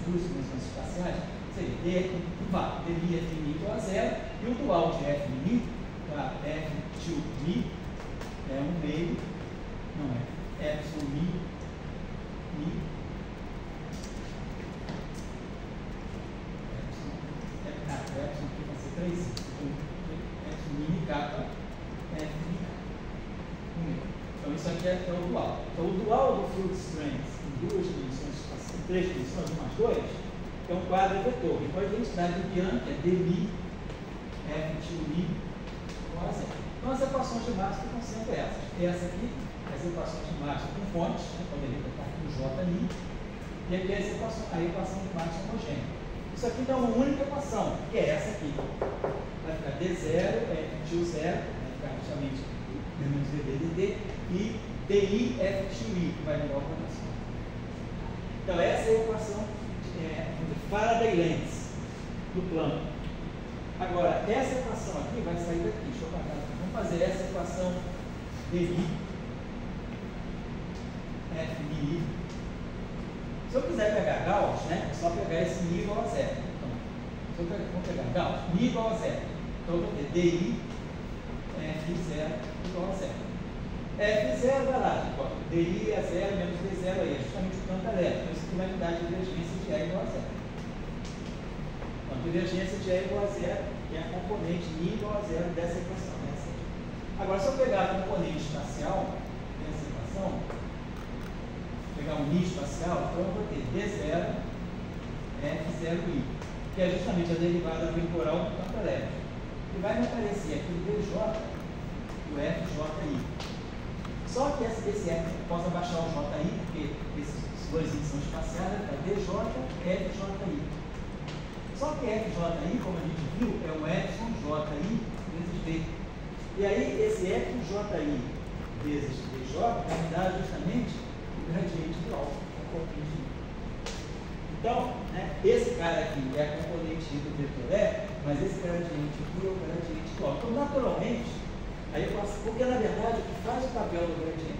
duas dimensões espaciais, seria dmi é igual a zero, e o dual de f mi, tá, f to mi, é 1/2, não é, epsilon mi, epsilon aqui vai ser 3, epsilon mini kappa, f mi kappa, 1/2. Então isso aqui é o dual. Então o dual do fluid strength em duas dimensões, em 3 dimensões, 1 mais 2, é um quadro vetor. Então a identidade do Bianchi é dmi, f to mi, igual a zero. Então as equações de Maxwell estão sempre essas. Essa aqui, as equações de Maxwell com fontes, poderia estar aqui no J e aqui a equação de Maxwell homogênea. Isso aqui dá uma única equação, que é essa aqui. Vai ficar D0, f to 0, vai ficar justamente D menos dD, e DI f to I, que vai ligar o rotação. Então essa é a equação de Faraday-Lenz, do plano. Agora, essa equação aqui vai sair daqui. Deixa eu apagar. Vamos fazer essa equação DI, F mi. Se eu quiser pegar Gauss, né, é só pegar esse mi igual a zero. Então, vamos pegar Gauss, mi igual a zero. Então, eu vou ter DI, F0 igual a zero. F0 vai lá, tipo, DI é zero menos D0 aí, é justamente o campo elétrico. Então, isso aqui vai me dar a divergência de E igual a zero. Então, a divergência de E igual a zero é a componente mi igual a zero dessa equação. Agora, se eu pegar a componente espacial dessa equação, pegar um mi espacial, então eu vou ter D0, F0i, que é justamente a derivada temporal do campo elétrico. E vai me aparecer aqui o DJ e o FJI. Só que esse F, eu posso abaixar o JI, porque esses dois são espaciais, vai DJ, FJI. Só que FJI, como a gente viu, é o FJI vezes D. E aí, esse FJI vezes DJ vai me dar justamente o gradiente dual, a componente I. Então, né, esse cara aqui é a componente I do vetor E, mas esse gradiente aqui é o gradiente dual. Então, naturalmente, aí eu posso, porque na verdade o que faz o papel do gradiente,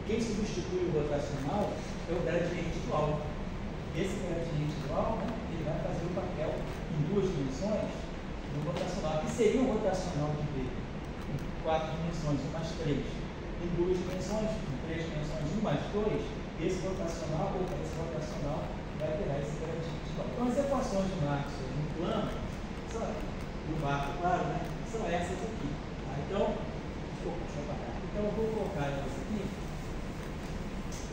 quem substitui o rotacional é o gradiente dual. Esse gradiente dual, né, ele vai fazer o papel em duas dimensões do rotacional, que seria um rotacional de V. 4 dimensões, 1 mais 3. Em 2 dimensões, em 3 dimensões, 1 mais 2, esse rotacional vai pegar esse gradiente dual. Então, as equações de Maxwell no plano, do marco, claro, né, são essas aqui. Tá? Então, eu vou colocar elas aqui,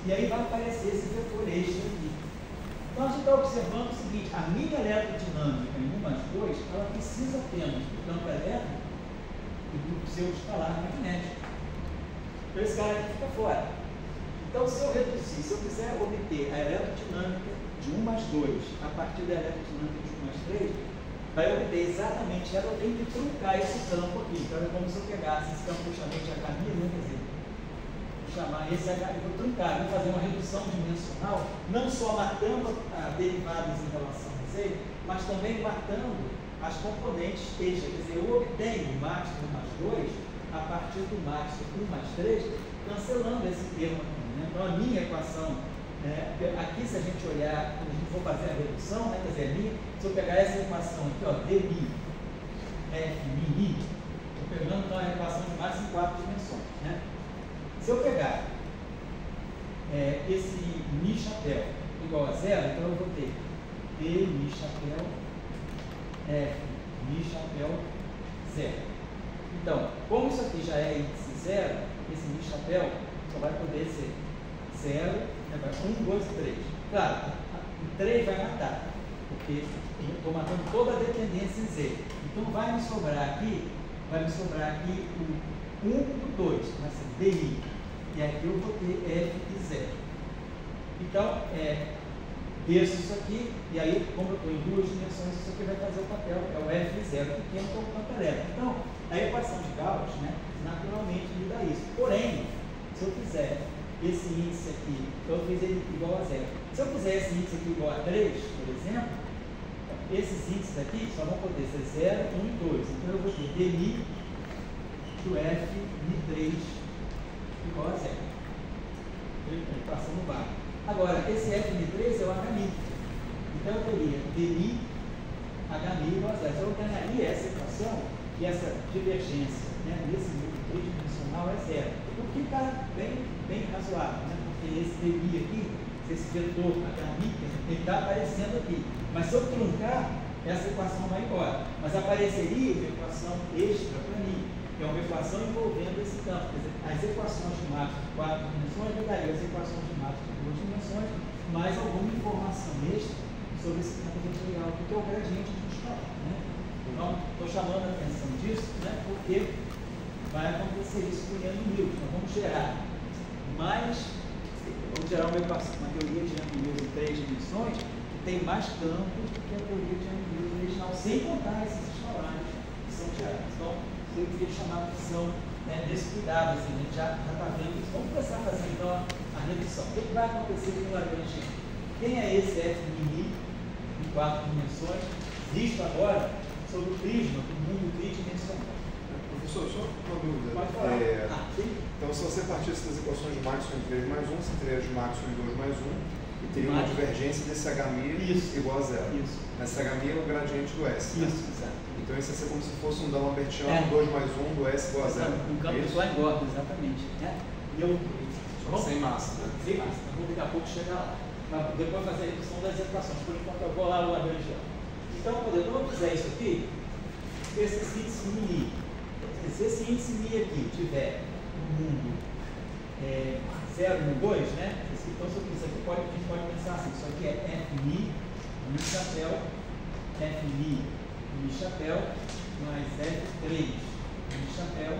e aí vai aparecer esse vetor extra aqui. Então, a gente está observando o seguinte: a minha eletrodinâmica em 1 mais 2, ela precisa apenas do campo elétrico e do seu escalar magnético. Então esse cara aqui fica fora. Então, se eu reduzir, se eu quiser obter a eletrodinâmica de 1 mais 2 a partir da eletrodinâmica de 1 mais 3, vai obter exatamente ela, eu tenho que truncar esse campo aqui. Então é como se eu pegasse esse campo justamente H, né? Quer dizer, vou chamar esse H e vou truncar, vou fazer uma redução dimensional, não só matando derivadas em relação a Z, mas também matando as componentes extras, quer dizer, eu obtenho o máximo 1 mais 2 a partir do máximo 1 mais 3, cancelando esse termo aqui. Né? Então, a minha equação, né, aqui, se a gente olhar, quando a gente for fazer a redução, né, quer dizer, se eu pegar essa equação aqui, ó, dmi, f mi, estou pegando então a equação de máximo em 4 dimensões. Né? Se eu pegar esse mi chapéu igual a zero, então eu vou ter D mi chapéu F mi chapéu zero. Então, como isso aqui já é índice zero, esse mi chapéu só vai poder ser 0, 1, 2, 3. Claro, o 3 vai matar, porque eu estou matando toda a dependência em Z. Então vai me sobrar aqui o 1 do 2, vai ser DI. E aqui eu vou ter F de 0. Então, desço isso aqui, e aí, como eu estou em duas dimensões, isso aqui vai fazer o papel, é o F de 0 pequeno, que é o campo elétrico. Então, a equação de Gauss, né, naturalmente me dá isso. Porém, se eu fizer esse índice aqui, eu fiz ele igual a 0. Se eu fizer esse índice aqui igual a 3, por exemplo, esses índices aqui só vão poder ser 0, 1 e 2. Então eu vou ter dmi do F mi3 igual a 0. Equação no bar. Agora, esse F mi3 é o Hmi. Então eu teria dmi Hmi igual a 0. Então eu ganharia essa equação e essa divergência, né, nesse número tridimensional é 0. O que está bem razoável, né? Porque esse dmi aqui, esse vetor Hmi, ele está aparecendo aqui. Mas se eu truncar, essa equação vai embora. Mas apareceria uma equação extra para mim, que é uma equação envolvendo esse campo. Quer dizer, as equações de Maxwell de 4 dimensões me dariam as equações de Maxwell de 2 dimensões, mais alguma informação extra sobre esse campo vetorial, que é o gradiente de escalar, né? Então, estou chamando a atenção disso, né, porque vai acontecer isso com o Yang Mills. Nós vamos gerar uma teoria de Yang Mills em 3 dimensões que tem mais campo do que a teoria de Yang Mills original, sem contar esses escalares que são gerados. Então, eu queria chamar a atenção, né, desse cuidado, assim, a gente já está vendo isso. Vamos começar a fazer então a redução. O que vai acontecer com o Lagrange? Quem é esse F mini em 4 dimensões, visto agora sobre o prisma do mundo tridimensional? Professor, só uma dúvida. Pode falar. Então, se você partisse das equações de Maxwell em 3 mais 1, você teria de Maxwell em 2 mais 1, e teria uma divergência desse Hmi igual a 0. Isso. Esse Hmi é o gradiente do S. Né? Isso, exato. Então, isso ia ser como se fosse um D'Alembertiano, 2 mais 1 do S igual a 0. Um campo só engorda, exatamente. Né? Só sem massa, né? Sem massa. Então, daqui a pouco chegar lá. Mas depois fazer a redução das equações. Por enquanto, eu vou lá no Lagrangiano. Então, quando eu fizer isso aqui, esse índice mi, se esse índice mi aqui tiver no mundo 0, 1, 2, né? Então, isso aqui a gente pode pensar assim: isso aqui é Fmi, mi chapéu, Fmi, mi chapéu, mais F3, mi chapéu,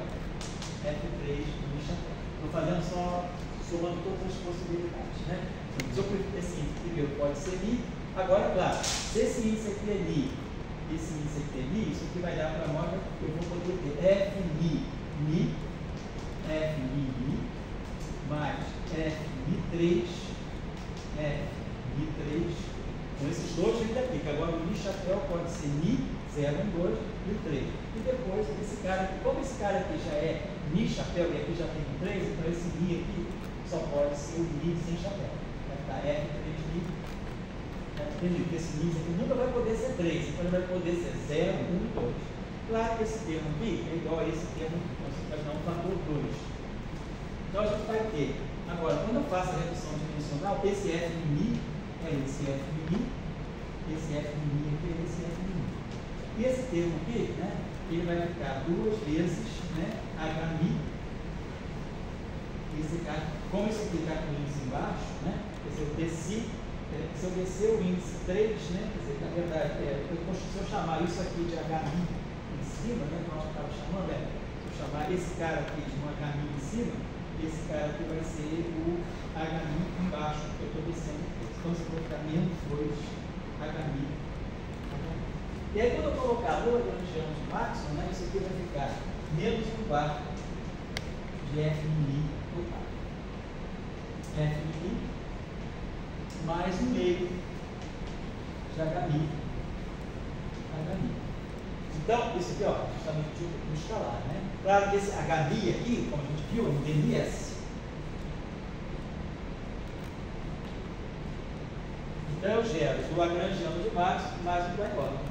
F3, mi chapéu. Estou fazendo só, somando todas as possibilidades, né? Então, esse índice primeiro pode ser mi. Agora, claro, se esse índice aqui é mi, esse índice aqui é mi, isso aqui vai dar para nós, eu vou poder ter Fmi, mi, Fmi, mi, mais Fmi3, Fmi3. Então, esses dois vêm daqui, que agora o mi chapéu pode ser mi, 0, 1, 2 e o 3. E depois, esse cara aqui, como esse cara aqui já é mi chapéu e aqui já tem o 3, então esse mi aqui só pode ser o mi sem chapéu. Vai ficar F3 mi. Entendi, porque esse mi aqui nunca vai poder ser 3, então ele vai poder ser 0, 1 e 2. Claro que esse termo aqui é igual a esse termo, então você pode dar um fator 2. Então a gente vai ter, agora, quando eu faço a redução dimensional, esse F mi é esse F mi, esse F mi aqui é esse F mi. E esse termo aqui, né, ele vai ficar duas vezes, né, Hmi. Esse cara, como isso aqui está com o índice embaixo, né, se eu descer o índice 3, né, quer dizer, na verdade, se eu chamar isso aqui de Hmi em cima, né, que nós estávamos chamando, se eu chamar esse cara aqui de um Hmi em cima, esse cara aqui vai ser o Hmi embaixo, que eu estou descendo. Então, se eu colocar menos 2 Hmi. E aí, quando eu colocar no Lagrangiano de Maxwell, né, isso aqui vai ficar menos 1/4 de Fmi total. Fmi mais 1/2 de Hmi. Então, isso aqui, ó, justamente no escalar, né? Claro que esse Hmi aqui, como a gente viu, é um dms. Então, eu gero o Lagrangiano de Maxwell mais um Poincare.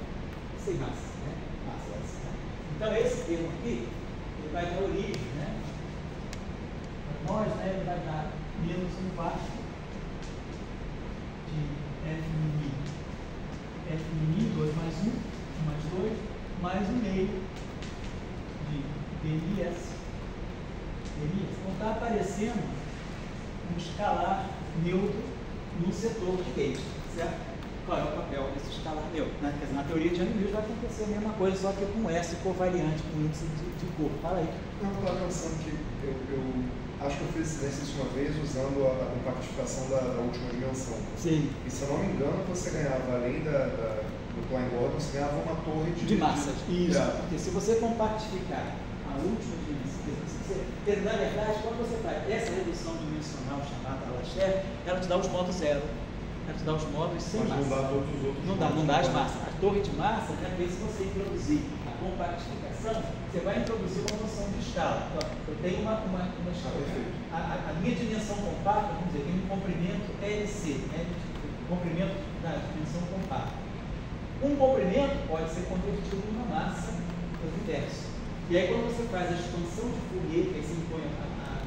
Sem massa, né? Massa, né? Então, esse termo aqui, ele vai dar origem, né? Para nós, né, ele vai dar menos 1/4 de F mini. F mini, 2 mais 1, 1 mais 2, mais 1 meio de DLS. Então está aparecendo um escalar neutro no setor de gauge, certo? Qual é o papel desse escalar neutro? Quer dizer, na teoria de Young-Mills vai acontecer a mesma coisa, só que com S covariante, com índice de cor. Fala aí. Não, eu estava pensando que eu acho que eu fiz esse exercício uma vez usando a compactificação da última dimensão. Sim. E se eu não me engano, você ganhava, além do Klein-Gordon, você ganhava uma torre de massas. Isso, É. porque se você compactificar a última dimensão, na verdade, quando você faz essa redução dimensional chamada Lacher, ela te dá os modos zero. Ela te dá os modos sem Mas massa. não dá todos os outros. Não dá as massas. A torre de massa, né, se você introduzir a compactificação, você vai introduzir uma noção de escala. Então, eu tenho uma escala. A minha dimensão compacta, vamos dizer, tem um comprimento LC, né, comprimento da dimensão compacta. Um comprimento pode ser convertido em uma massa do inverso. E aí, quando você faz a expansão de Fourier, que aí você impõe a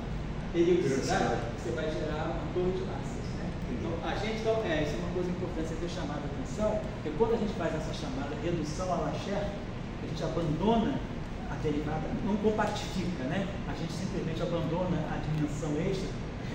periodicidade, você vai gerar uma torre de massas. Né? Então, isso é uma coisa importante você ter chamado a atenção, porque quando a gente faz essa chamada redução à Lacher, a gente abandona a derivada, não compactifica, né? A gente simplesmente abandona a dimensão extra,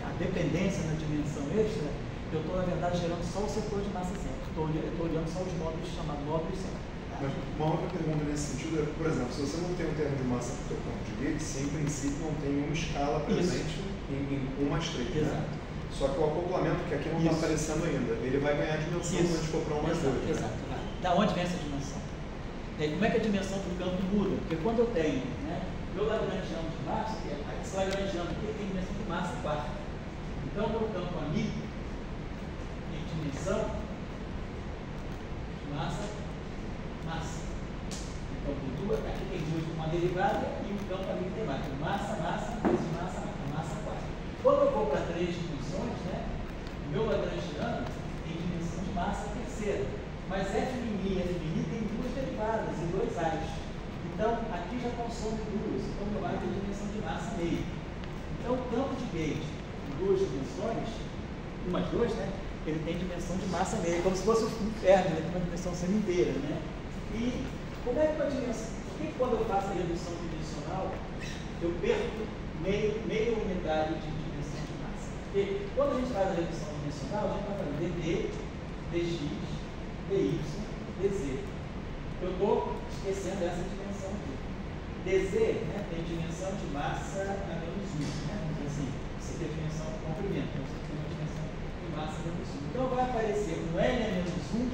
a dependência na dimensão extra. Eu estou, na verdade, gerando só o setor de massa zero. Estou olhando só os módulos chamados módulos zero. Mas uma outra pergunta nesse sentido é, por exemplo, se você não tem um termo de massa para o teu campo de gauge, você em princípio não tem uma escala presente em 1 mais 3. Né? Só que o acoplamento, que aqui não está aparecendo ainda, ele vai ganhar dimensão quando a gente for para 1 mais 2. Exato. Né? Da onde vem essa dimensão? Como é que a dimensão do campo muda? Porque quando eu tenho, né, meu lagrangiano de massa, esse lagrangiano aqui tem dimensão de massa 4. Então, meu campo ali tem dimensão de massa. Então, aqui tem uma derivada e um campo ali tem mais. Massa, vezes massa 4. Quando eu vou para 3 dimensões, né, o meu lagrangiano tem dimensão de massa terceira. Mas F' e F' tem 2 derivadas e 2 A's. Então, aqui já consome 2. Então, meu A tem dimensão de massa meio. Então, o campo de gauge em 2 dimensões, 1 mais 2, né, ele tem dimensão de massa meio. Como se fosse um inferno, ele tem uma dimensão semi-inteira, né? E como é que uma dimensão? Por que quando eu faço a redução dimensional, eu perco meia unidade de dimensão de massa? Porque quando a gente faz a redução dimensional, a gente vai fazer dd, dx, dy, dz. Eu estou esquecendo essa dimensão aqui. dz, né, tem dimensão de massa a menos 1. Né? Vamos dizer assim, você tem dimensão de comprimento, então você tem uma dimensão de massa a menos 1. Então vai aparecer um L a menos 1,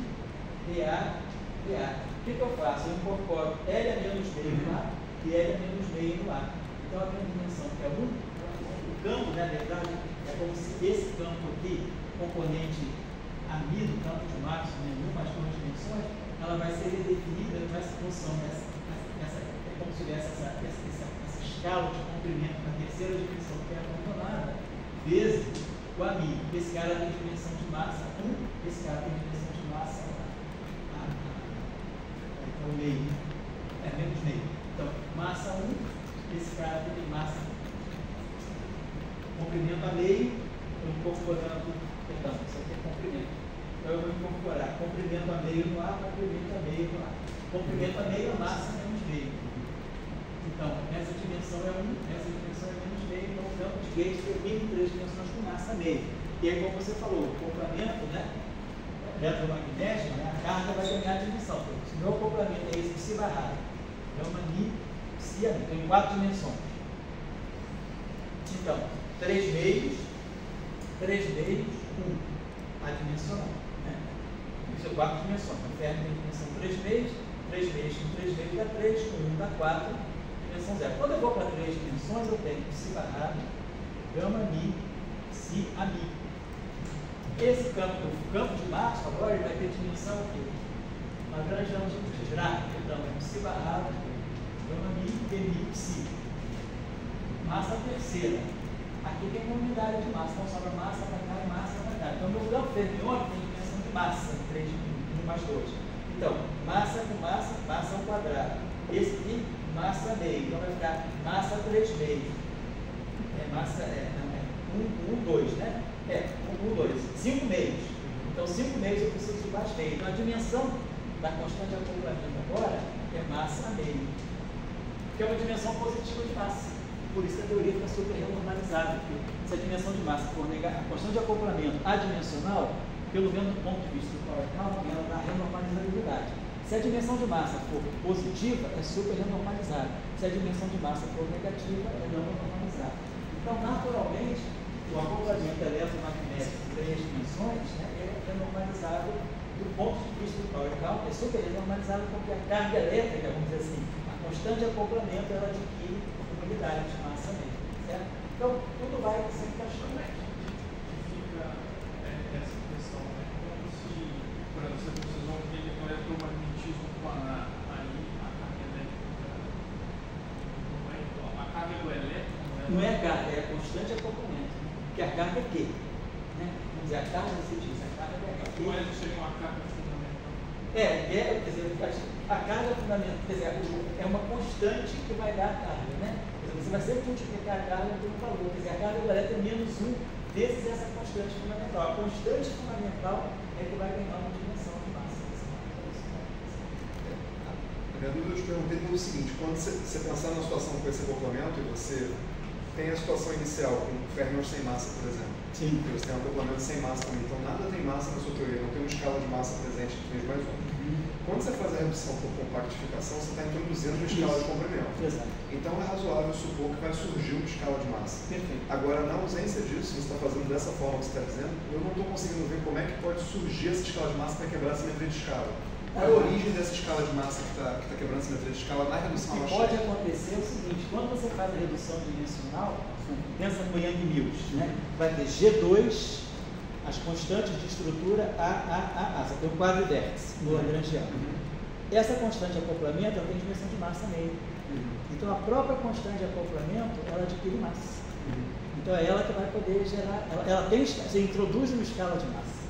dA, dA. O que eu faço? Eu incorporo L a menos meio no A e L a menos meio no A. Então a minha dimensão que é 1, o campo, na verdade, é como se esse campo aqui, componente AMI do campo de Maxwell, em 1 mais 2 dimensões, ela vai ser redefinida nessa função, é como se tivesse essa escala de comprimento na terceira dimensão que é abandonada, vezes o AMI. Esse cara tem dimensão de massa 1, esse cara tem dimensão de massa o meio, menos meio. Então, massa 1, esse cara tem massa, comprimento a meio, eu incorporando, perdão, isso aqui é comprimento. Então, eu vou incorporar comprimento a meio no A, comprimento a meio no A. Comprimento a meio é massa menos meio. Então, essa dimensão é 1, essa dimensão é menos meio, então o campo de gauge termina em 3 dimensões com massa meio. E aí, como você falou, o acoplamento, né? Eletromagnético, né, a carga vai ganhar dimensão. Se o meu acoplamento é esse psi barrado, gama mi, psi a mi, tem 4 dimensões. Então, 3 meios, 1 adimensional. Né? Isso é 4 dimensões. O inferno tem dimensão 3 meios com 3 meios dá 3, com 1 dá 4, dimensão 0. Quando eu vou para 3 dimensões, eu tenho psi barrado, gama mi, psi a mi. Esse campo, o campo de Maxwell, agora ele vai ter dimensão aqui. Lagrangiano de Dirac, então é psi barrado, gama mi, dmi, psi. Massa terceira. Aqui tem uma unidade de massa, então sobra massa para cá e massa para cá. Então, meu campo fermiônico tem dimensão de massa, 1 mais 2. Então, massa com massa ao quadrado. Esse aqui, massa meio. Então, vai ficar massa 3 meio. 2, né? 5 meios. Então 5 meios eu preciso de mais meio. Então a dimensão da constante de acoplamento agora é massa a meio, que é uma dimensão positiva de massa. Por isso que a teoria fica super renormalizada, porque se a dimensão de massa for a constante de acoplamento adimensional, pelo menos do ponto de vista do Power Count, ela dá renormalizabilidade. Se a dimensão de massa for positiva, é super renormalizada. Se a dimensão de massa for negativa, é não renormalizada. Então, naturalmente, o acoplamento eletromagnético em 3 dimensões, né, é renormalizado do ponto de vista do Power Count, é super renormalizado porque a carga elétrica, vamos dizer assim, a constante de acoplamento, ela adquire unidade de massa mesmo, certo? Então, tudo vai se encaixando. Fica essa questão, né? Como se, por exemplo, vocês vão ver que o eletromagnetismo planar, aí a carga elétrica não é igual. A carga do elétron não é a carga, é a constante de acoplamento. Porque a carga é Q. Né? Vamos dizer, a carga você diz, a carga é Q. O elétron seria uma carga fundamental. Quer dizer, a carga fundamental, quer dizer, é uma constante que vai dar a carga, né? Você vai sempre multiplicar a carga por um valor. Quer dizer, a carga do elétron é menos 1 vezes essa constante fundamental. A constante fundamental é que vai ganhar uma dimensão de massa. A minha dúvida eu te perguntei pelo seguinte: quando você pensar na situação com esse acoplamento e você tem a situação inicial com férmions sem massa, por exemplo. Sim. Você tem um acoplamento sem massa também. Então nada tem massa na sua teoria, não tem uma escala de massa presente que fez mais um. Quando você faz a redução por compactificação, você está introduzindo uma escala de comprimento. Exato. Então é razoável supor que vai surgir uma escala de massa. Perfeito. Agora, na ausência disso, você está fazendo dessa forma que você está dizendo, eu não estou conseguindo ver como é que pode surgir essa escala de massa para quebrar a simetria de escala. Qual é a origem dessa escala de massa que está quebrando a simetria de escala na redução O que pode acontecer é o seguinte: quando você faz a redução dimensional, pensa no Yang-Mills, né? Vai ter G2, as constantes de estrutura A. Você tem um quadro de vértice no lagrangiano. Essa constante de acoplamento ela tem dimensão de massa meio. Então a própria constante de acoplamento ela adquire massa. Então é ela que vai poder gerar. Você introduz uma escala de massa.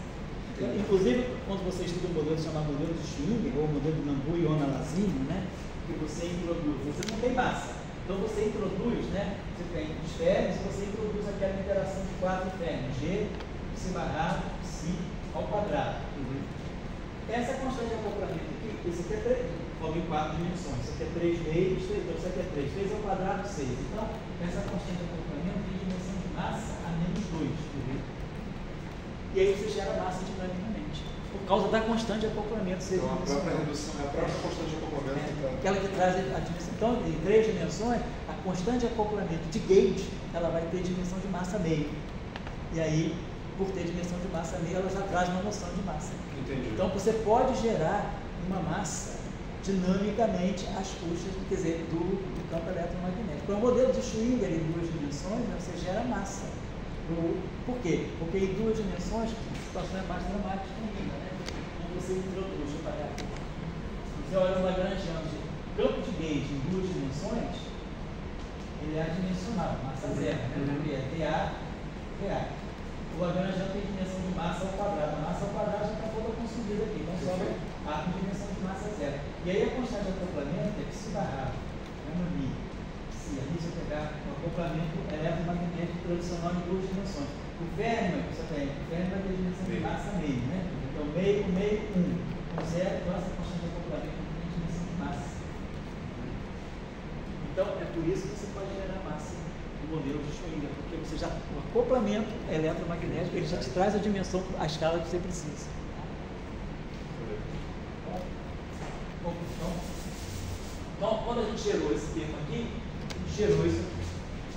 Inclusive, quando você estuda um modelo chamado modelo de Schwinger, ou modelo de Nambu e Ona-Lazino, né, que você introduz, você não tem massa. Então você introduz, né, você tem os férmions, você introduz aquela interação de 4 férmions, G, psi barrado, psi ao quadrado. Essa constante de acoplamento aqui, isso aqui é 3, forma em 4 dimensões. Isso aqui é 3 meios, então isso aqui é 3. 3 ao quadrado, 6. Então, essa constante de acoplamento tem dimensão de massa a menos 2. E aí você gera massa dinamicamente, por causa da constante de acoplamento. Então a própria redução é a própria constante de acoplamento. Aquela que traz a dimensão. Então, em 3 dimensões, a constante de acoplamento de gauge, ela vai ter dimensão de massa meio. E aí, por ter dimensão de massa meio, ela já traz uma noção de massa. Entendi. Então você pode gerar uma massa dinamicamente às custas, quer dizer, do campo eletromagnético. Para o modelo de Schwinger em 2 dimensões, você gera massa. Por quê? Porque em 2 dimensões a situação é mais dramática ainda, né? Quando você introduz, você olha o lagrangiano de campo de gauge em 2 dimensões, ele é adimensional, massa zero, né? Porque é dA. O lagrangiano tem dimensão de massa ao quadrado. A massa ao quadrado já está toda consumida aqui, então sobra a dimensão de massa zero. E aí a constante de acoplamento é psi barrado, é uma mi. Se a gente pegar o acoplamento eletromagnético tradicional em 2 dimensões. O férmion que você tem, o férmion vai ter dimensão de massa meio, né? Então meio, 1. Com zero, então essa constante de acoplamento tem dimensão de massa. Então é por isso que você pode gerar massa no modelo de Schwinger, porque você já, o acoplamento eletromagnético ele já te traz a dimensão, a escala que você precisa. Então, quando a gente gerou esse termo aqui, a gente gerou isso aqui.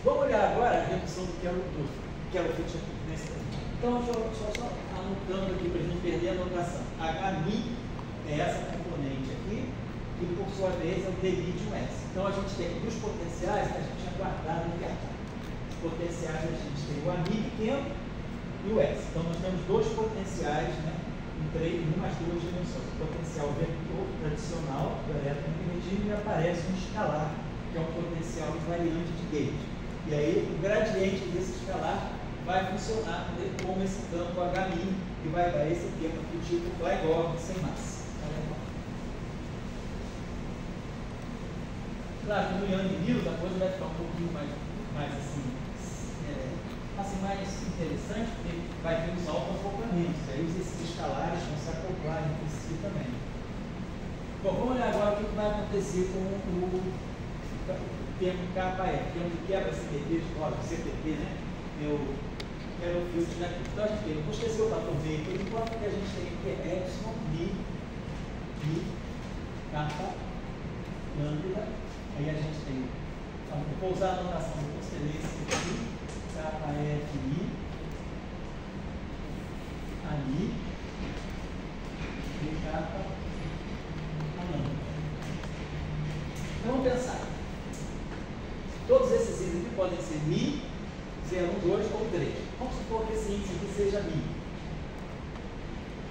Vamos olhar agora a redução do Kerr-Lofft aqui, nesse termo. Então, só anotando aqui para a gente não perder a anotação. HMI é essa componente aqui, que por sua vez é o D medium S. Então, a gente tem dos potenciais, a gente tinha guardado aqui atrás. Os potenciais, a gente tem o AMI pequeno e o S. Então, nós temos 2 potenciais, né? Em umas 2 dimensões. O potencial vetor tradicional do eletromagnetismo e aparece um escalar, que é um potencial invariante de gauge. E aí o gradiente desse escalar vai funcionar como esse campo HMI e vai dar esse termo aqui, tipo Kleigor, sem massa. Claro que no Yang-Mills a coisa vai ficar um pouquinho mais assim, assim, mais interessante, porque vai ter os autoacoplamentos, aí esses escalares vão se acoplar entre si também. Bom, vamos olhar agora o que vai acontecer com o termo KF, que é onde quebra CPT, CPT, né? Eu quero o filtro daqui. Então, a gente vê, vou esquecer o fator V, por enquanto que a gente tem aqui é epsilon, mi, kappa, lambda, aí a gente tem, vou usar a notação do conselheiro aqui, kappa, F, I, ali, e kappa, a lambda. Então, vamos pensar. Todos esses índices aqui podem ser Mi, 0, 1, 2 ou 3. Vamos supor que esse índice aqui seja Mi.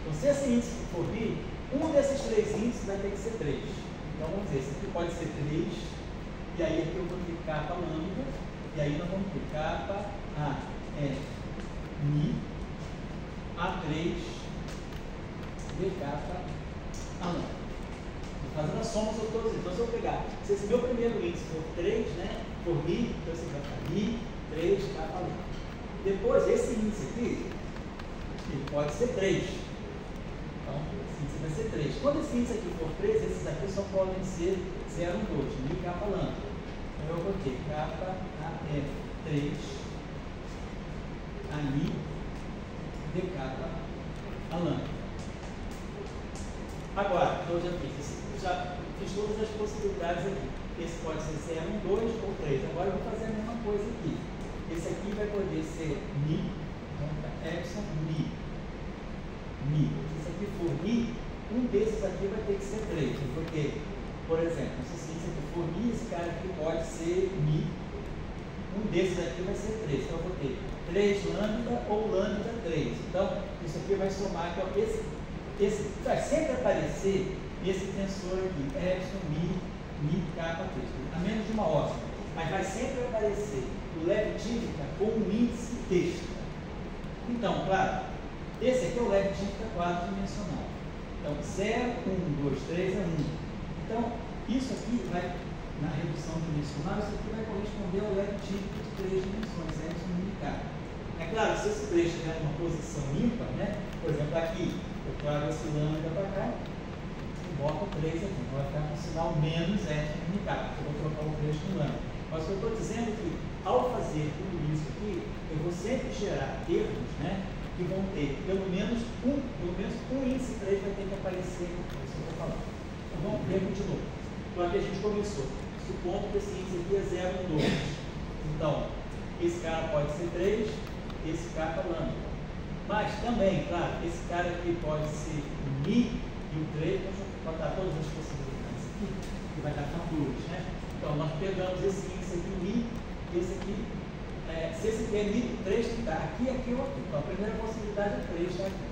Então, se esse índice for Mi, um desses três índices vai ter que ser 3. Então, vamos dizer, esse aqui pode ser 3, e aí aqui eu vou ter kappa lambda, e aí nós vamos ter kappa A, F, Mi, A3, B kappa, A lambda. Fazendo as somas eu estou dizendo. Então, se eu pegar, se esse meu primeiro índice for 3, né, for Mi, então esse aqui vai ficar Mi, 3, kappa lambda. Depois, esse índice aqui, ele pode ser 3. Então, esse índice vai ser 3. Quando esse índice aqui for 3, esses aqui só podem ser 0, 1, 2, Mi, kappa lambda. Então, eu vou ter kappa AF 3, a Mi, D kappa, a lambda. Agora, eu já fiz todas as possibilidades aqui. Esse pode ser 0, 1, 2 ou 3. Agora eu vou fazer a mesma coisa aqui. Esse aqui vai poder ser Mi, então tá, epsilon, Mi. Se esse aqui for Mi, um desses aqui vai ter que ser 3. Porque, por exemplo, se esse aqui for Mi, esse cara aqui pode ser Mi. Um desses aqui vai ser 3. Então eu vou ter 3 lambda ou lambda 3. Então, isso aqui vai somar, então esse vai sempre aparecer esse tensor aqui, epsilon, Mi, kappa 3, a menos de uma órbita, mas vai sempre aparecer o Lev-Dívita com um índice extra. Então, claro, esse aqui é o Lev-Dívita 4-dimensional. Então, 0, 1, 2, 3 é 1. Então, isso aqui vai, na redução dimensional, isso aqui vai corresponder ao Lev-Dívita de 3 dimensões, epsilon, Mi, kappa. É claro, se esse 3 estiver numa posição ímpar, né? Por exemplo, aqui, eu trago esse lambda para cá, e boto 3 aqui. Então vai ficar com o sinal menos epsilon Mi kappa, eu vou trocar o 3 com lambda. Mas eu estou dizendo que, ao fazer tudo isso aqui, eu vou sempre gerar termos, né, que vão ter pelo menos um índice 3 vai ter que aparecer. Isso eu vou falar. Então vamos ver de novo. Então aqui a gente começou, supondo que esse índice aqui é 0, 1, 2. Então, esse cara pode ser 3, esse kappa lambda. Mas também, claro, esse cara aqui pode ser o Mi e o 3, vamos botar todas as possibilidades aqui, que vai dar campuras, né? Então, nós pegamos esse índice aqui, Mi, esse aqui, se esse aqui é Mi, o 3 tem que estar aqui, aqui ou aqui. Então, a primeira possibilidade é o 3 está aqui.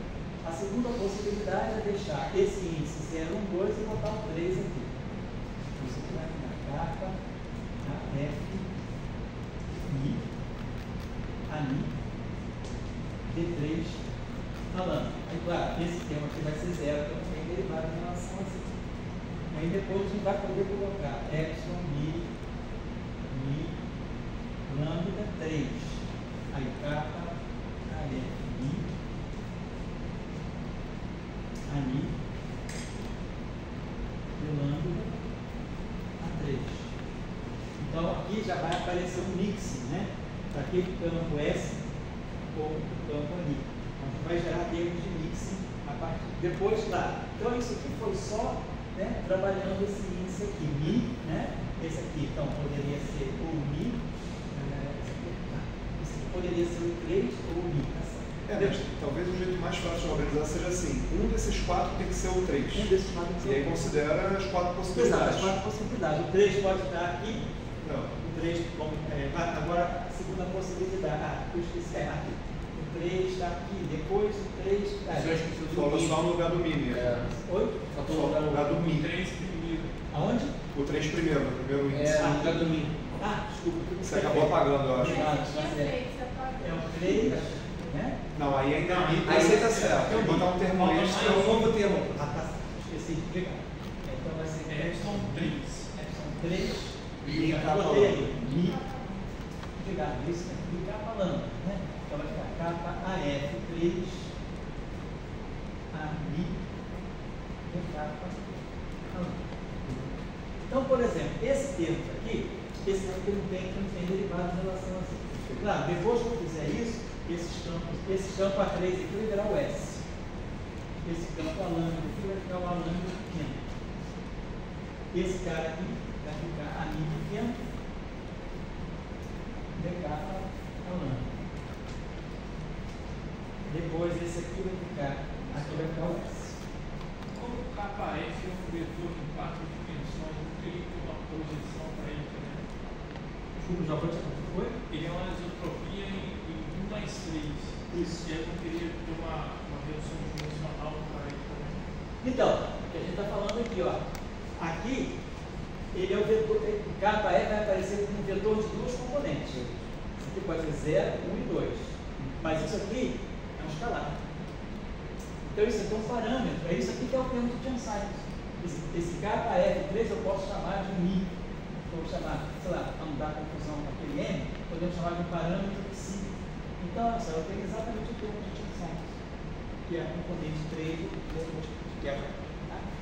A segunda possibilidade é deixar esse índice 0, 1, 2 e botar o 3 aqui. Isso aqui vai ficar kappa, F, Mi, a Mi, D3 a lambda. Aí, claro, esse termo aqui vai ser 0, porque não tem derivado em relação a isso. Aí depois a gente vai poder colocar epsilon, Mi, lambda 3. Aí kappa, AF, Mi, a Mi, e lambda A3. Então aqui já vai aparecer um mixing, né? Aqui o campo S ou o campo ali. Então, vai gerar termos de mixing a partir. Depois, claro. Então, isso aqui foi só, né, trabalhando esse índice aqui, Mi, né? Esse aqui, então, poderia ser o Mi, esse aqui poderia ser o 3 ou o Mi, tá certo? Mas talvez o jeito mais fácil de organizar seja assim: um desses 4 tem que ser o 3. Um desses 4 tem que ser o 3. E aí considera as 4 possibilidades. Exato, as 4 possibilidades. O 3 pode estar aqui. Não. O 3, como, agora, a segunda possibilidade. Eu esqueci. Aqui. O 3 está aqui. Depois o 3 está aqui. Falou só no lugar do Mi mesmo. Oi? Só no lugar do Mi. 3 primeiro. Aonde? O 3 primeiro, no primeiro índice. No lugar do Mi. Desculpa. Você acabou apagando, eu acho. É o 3, né? Não, aí ainda é Mi. Aí você está certo. Tem que botar um termo extra. É um novo termo. Tá. Esqueci de explicar. Então vai ser Epsilon 3. Epsilon 3. Mi, Eu kappa botei lambda. aí. Mi, ligado isso, né? De capa lambda, né? Então vai ficar capa AF3 AMI de capa lambda. Então, por exemplo, esse termo aqui não tem derivado em relação a isso. Claro, depois que eu fizer isso, esse campo A3 aqui vai virar o S. Esse campo A lambda aqui vai ficar o A lambda pequeno. Esse cara aqui vai ficar A mi pequeno de capa A lambda. Depois esse aqui vai ficar o S. Como o capa F é um vetor de 4 dimensões, eu teria que ter uma projeção para ele também. Desculpa, já foi? Ele é uma isotropia em 1 mais 3. Isso. E aí eu teria que ter uma redução dimensional para ele também. Então, o que a gente está falando aqui, ó. Aqui, ele é o vetor, o capa F vai aparecer como um vetor de duas componentes. Isso aqui pode ser 0, 1 e 2. Mas isso aqui é um escalar. Então isso aqui é um parâmetro. É isso aqui que é o termo de Chern-Simons. Esse capa F3 eu posso chamar de mi. Vou chamar, sei lá, para não dar confusão com aquele M, podemos chamar de um parâmetro psi. Então, olha só, eu tenho exatamente o termo de Chern-Simons, que é a componente 3 do quebra.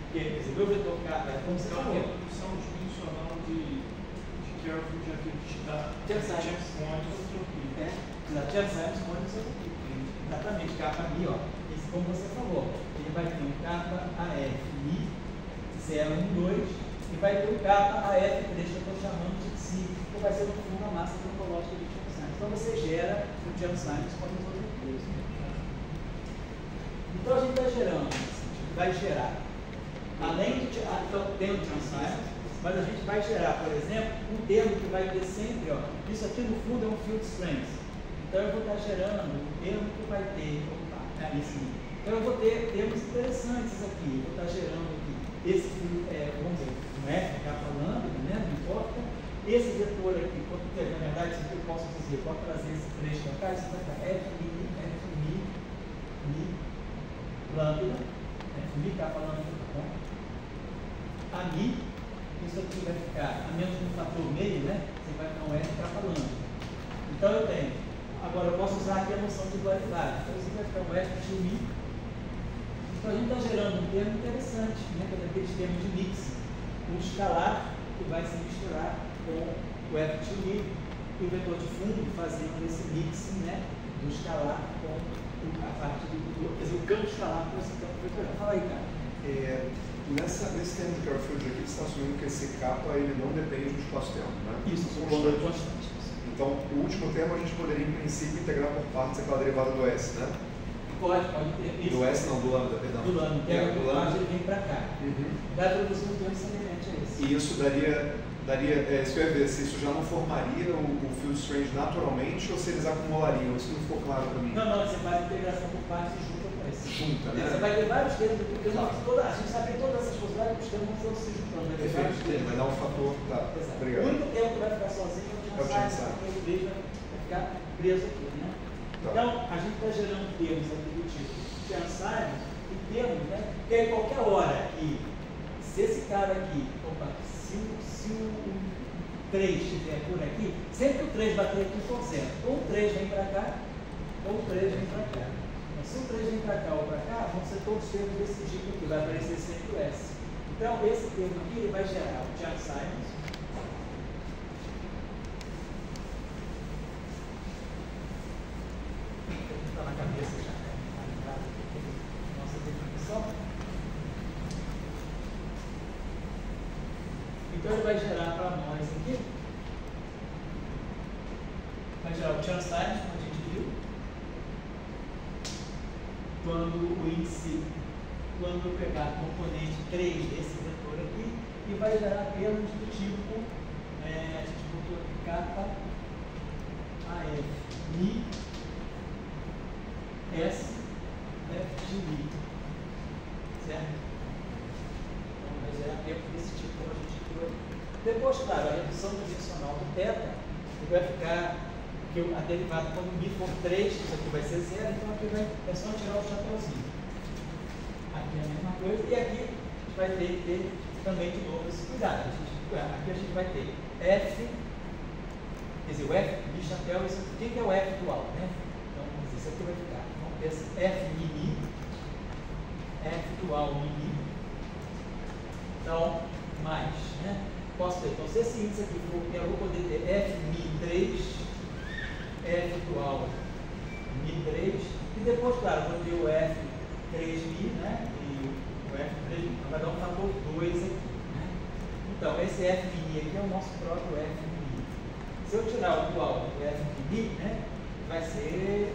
Quer dizer, meu vetor capa é como você Então, a falou. redução dimensional de Kerr já que te dá Chern-Simons. Chern-Simons com isotropia. Exatamente, capa mi, ó. Esse, como você falou, ele vai ter um capa AF mi 0, 1, 2. E vai ter o capa AF3 que eu estou chamando de psi, que vai ser no fundo a massa topológica de Chern-Simons. Então você gera o Chern-Simons com as outras coisas. Então a gente vai gerar, além de então, tem o Chern-Simons, mas a gente vai gerar, por exemplo, um termo que vai ter sempre, ó, isso aqui no fundo é um field strength. Então eu vou estar gerando um termo que vai ter, então eu vou ter termos interessantes aqui, vou estar gerando aqui. Esse, vamos dizer, não é capa lambda, né? Não importa. Esse vetor aqui, na verdade, isso aqui eu posso dizer, pode trazer esse 3 para cá, isso vai ficar F mi lambda, F mi capa lambda, tá bom? A mi, isso aqui vai ficar, a menos um fator meio, né? Você vai ficar um F capa lambda. Então eu tenho, agora eu posso usar aqui a noção de dualidade, então isso vai ficar um F de mi. Então a gente está gerando um termo interessante, né, que é daqueles termos de mix, um escalar que vai se misturar com o F2 e o vetor de fundo fazendo esse mix, né, do escalar com a parte quer dizer, o campo escalar com esse campo vetorial. Fala aí, cara. Nesse termo de Kerr-Field aqui, você está assumindo que esse capa ele não depende do espaço-tempo, né? Isso, são valores constantes. Então, o último termo a gente poderia, em princípio, integrar por partes aquela derivada do S, né? Pode ter. Isso. Do S não, do lambda, perdão. Do lambda, que é do lambda, ele vem para cá. Vai produzir um termo semelhante a esse. E isso daria isso que eu ia ver, se isso já não formaria o field strength naturalmente ou se eles acumulariam, isso não ficou claro para mim. Não, você faz a integração por partes e junta com esse. Junta, né? Você vai ter vários termos, porque a gente sabe que todas essas possibilidades, os termos vão se juntando. Vai ter vários termos. Vai dar um fator, tá, obrigado. O único termo que vai ficar sozinho é o Chern-Simons, porque o beijo vai ficar preso aqui, né? Tá. Então, a gente está gerando termos aqui do tipo Chern-Simons e termos, né? Porque a qualquer hora aqui, se esse cara aqui, se o 3 estiver por aqui, sempre que o 3 bater aqui for 0. Ou o 3 vem para cá, ou o 3 vem para cá. Mas se o 3 vem para cá ou para cá, vão ser todos termos desse tipo aqui, vai aparecer sempre o S. Então, esse termo aqui ele vai gerar o Chern-Simons. Está na cabeça já, né? Nossa definição. Então ele vai gerar para nós aqui, vai gerar o Chern-Simons, como a gente viu, quando o índice, quando eu pegar a componente 3 desse vetor aqui, e vai gerar termos do tipo, a gente botou aqui capa AF mi S F de mi, certo? Então vai gerar termos desse tipo como a gente viu aqui. Depois, claro, a redução dimensional do θ vai ficar, que a derivada, quando mi for 3, isso aqui vai ser 0, então aqui é só tirar o chapéuzinho. Aqui é a mesma coisa, e aqui a gente vai ter também de novo esse cuidado. Aqui a gente vai ter F Quer dizer, o F mi chapéu, o que é o F dual, né? Então, vamos dizer, isso aqui vai ficar. Vamos ter esse F mi, F dual mi. Então, mais, né? Posso ter, então, se esse índice aqui for, eu vou poder ter F mi 3, F dual mi 3, e depois, claro, vou ter o F 3 mi, né? E o F 3 mi. Então, vai dar um fator 2 aqui, né? Então, esse F mi aqui é o nosso próprio F mi. Se eu tirar o dual do F mi, né? Vai ser,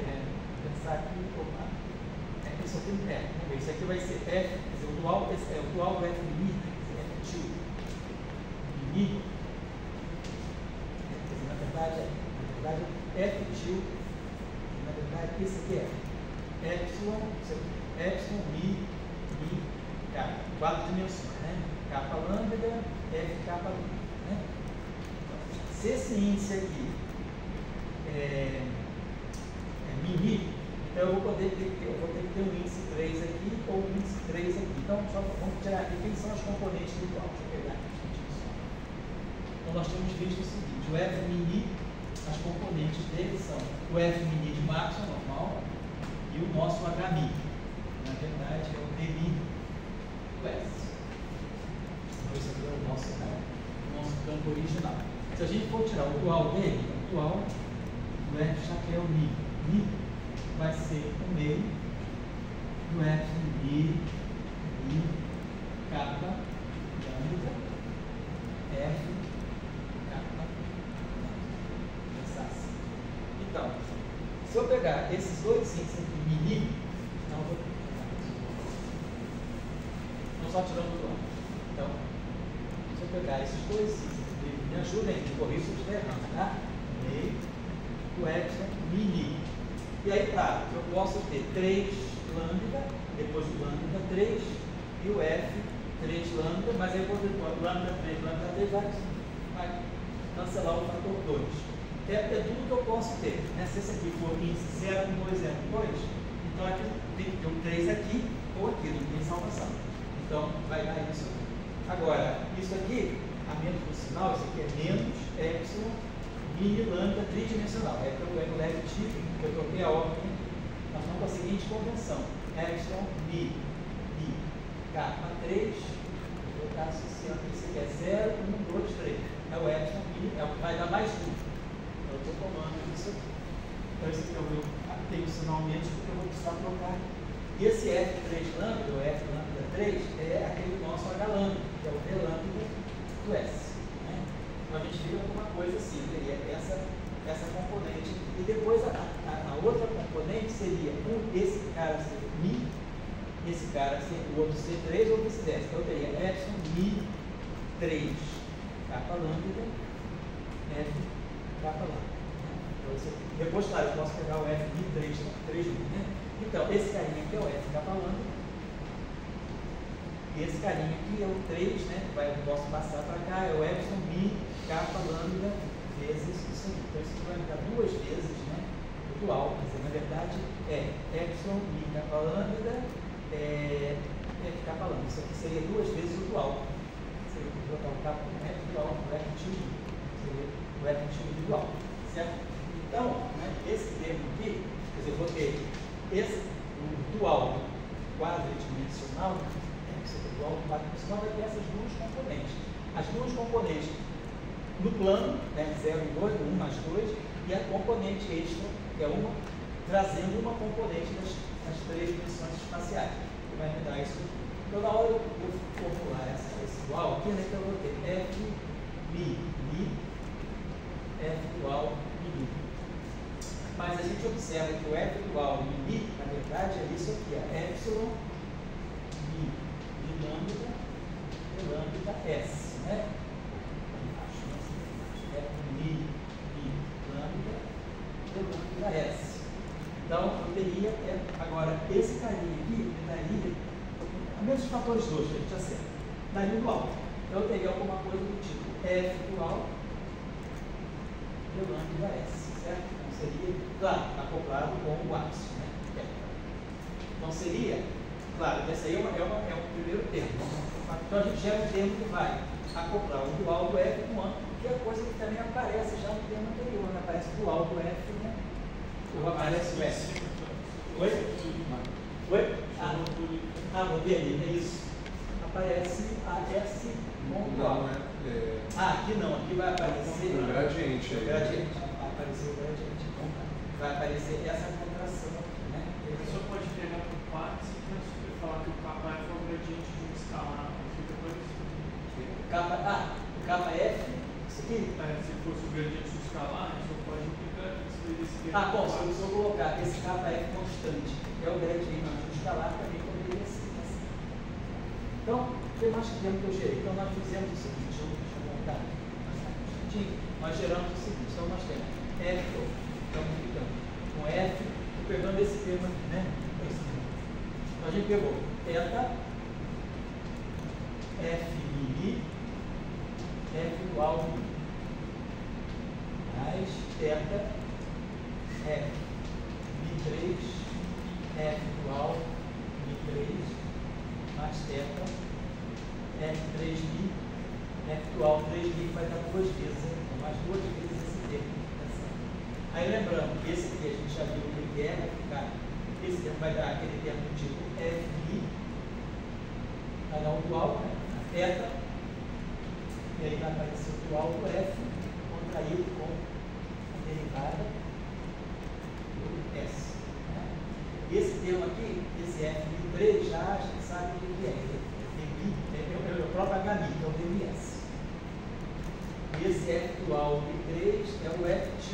pensar aqui, opa, isso aqui, vamos ver, isso aqui vai ser F, quer dizer, o dual do F mi, F2 mi, quer dizer, na verdade, F2, na verdade, esse aqui é epsilon mi, K, 4 dimensões, né? Kappa lambda, F kappa lambda, né? Então, se esse índice aqui é mi, então eu vou ter que ter um índice 3 aqui ou um índice 3 aqui. Então, só vamos tirar aqui quem são os componentes do dual. Deixa eu pegar aqui. Então, nós temos visto o seguinte: o F mini, as componentes dele são o F mini de máximo normal e o nosso H mi. Na verdade, é o D mi do S. Então, esse aqui é o nosso campo original. Se a gente for tirar o dual dele, o dual do F chapéu mi vai ser o meio do F mi kappa lambda F kappa lambda. Então, se eu pegar esses dois índices aqui, mini, não vou só tirando o dual. Então, se eu pegar esses dois índices aqui, me ajudem a corrigir se eu estiver errado, tá? Meio do epsilon mini. E aí, claro, eu posso ter 3 lambda, depois o lambda 3 e o F 3 lambda, mas aí eu vou ter lambda 3, lambda 3 vai cancelar o fator 2. É tudo que eu posso ter, né? Se esse aqui for índice 0, 2, 0, 2, então aqui tem que ter um 3 aqui ou aqui, não tem salvação. Então, vai dar isso aqui. Agora, isso aqui, a menos do sinal, isso aqui é menos epsilon mini lambda tridimensional. É pelo tipo que eu troquei a ordem, nós vamos com a seguinte convenção: epsilon mi kappa 3, vou estar associando isso aqui é 0, 1, 2, 3. É o epsilon mi, vai dar mais 1. Eu estou tomando isso aqui. Então, esse aqui eu tenho sinal menos porque eu vou precisar trocar. E esse F3 lambda, ou F lambda 3, é aquele nosso H lambda, que é o D lambda do S. Então, a gente fica com uma coisa assim, teria essa componente. E depois a outra componente seria esse cara ser mi, esse cara ser o outro ser 3 ou vice-versa. Então, eu teria epsilon mi 3 kappa lambda, F kappa lambda. Então, depois, claro, eu posso pegar o F mi 3 né? Então, esse carinha aqui é o F kappa lambda. E esse carinha aqui é o 3, né? Eu posso passar para cá, é o epsilon mi kappa lambda vezes isso aqui. Então, isso aqui vai me dar duas vezes, né? O dual. Quer dizer, na verdade, é epsilon mi kappa lambda F kappa lambda. Isso aqui seria duas vezes o dual. Seria botar o kappa no F dual, o F2. Seria o F2 dual. Certo? Então, né, esse termo aqui, quer dizer, eu vou ter o dual quadridimensional, o dual quadridimensional vai ter essas duas componentes. As duas componentes no plano, né, 0 e 2, 1 mais 2, e a componente extra, que é uma, trazendo uma componente das 3 dimensões espaciais, que vai me dar isso aqui. Então, na hora eu formular esse dual aqui, né, então eu vou ter F mi, F dual mi. Mas a gente observa que o F dual mi, na verdade, é isso aqui, é epsilon mi lambda S, né? Mi lambda S. Então, eu teria, agora, esse carinha aqui, me daria, a menos fatores 2, que a gente acerta, daria o dual. Então, eu teria alguma coisa do tipo F dual lambda S, certo? Então, seria, claro, acoplado com o ápice, né? Então, seria, claro, esse aí é um primeiro termo. Então, a gente gera um termo que vai acoplar o dual do F com E a coisa que também aparece já no tema anterior, né? Aparece do alto F, né? Ou aparece o F. Oi? Oi? Vou ver ali, é isso. Aparece a S com o alto. Aqui não, aqui vai aparecer o gradiente. Vai aparecer o gradiente. Vai aparecer essa contração, né? A pessoa pode pegar por partes e falar que o capa F é o gradiente de um escalar, fica parecido. O capa F, isso aqui? Se fosse o gradiente do escalar, a pessoa pode implicar esse bom, se eu colocar esse capa F constante, é o gradiente do escalar, também poderia ser assim. Então, o que mais que temos que eu gerei? Então, nós fizemos o seguinte, deixa eu montar nós geramos o seguinte, então nós temos F, estamos ficando com F, estou pegando esse termo aqui, né? Então a gente pegou θ, F mi, F igual mais θ, F mi3, F igual mi3, mais θ, F3 mi, F igual 3 mi vai dar duas vezes, então mais duas vezes esse termo. Aí lembrando que esse aqui a gente já viu o que é, vai ficar, esse termo vai dar aquele termo do tipo Fi, vai dar um dual, né? A θ, e aí vai aparecer o dual do F, contraído com a derivada do S. Né? Esse termo aqui, esse Fi3, já a gente sabe o que é. É o próprio HMI, que é o DMS. E esse F dual de 3 é o F2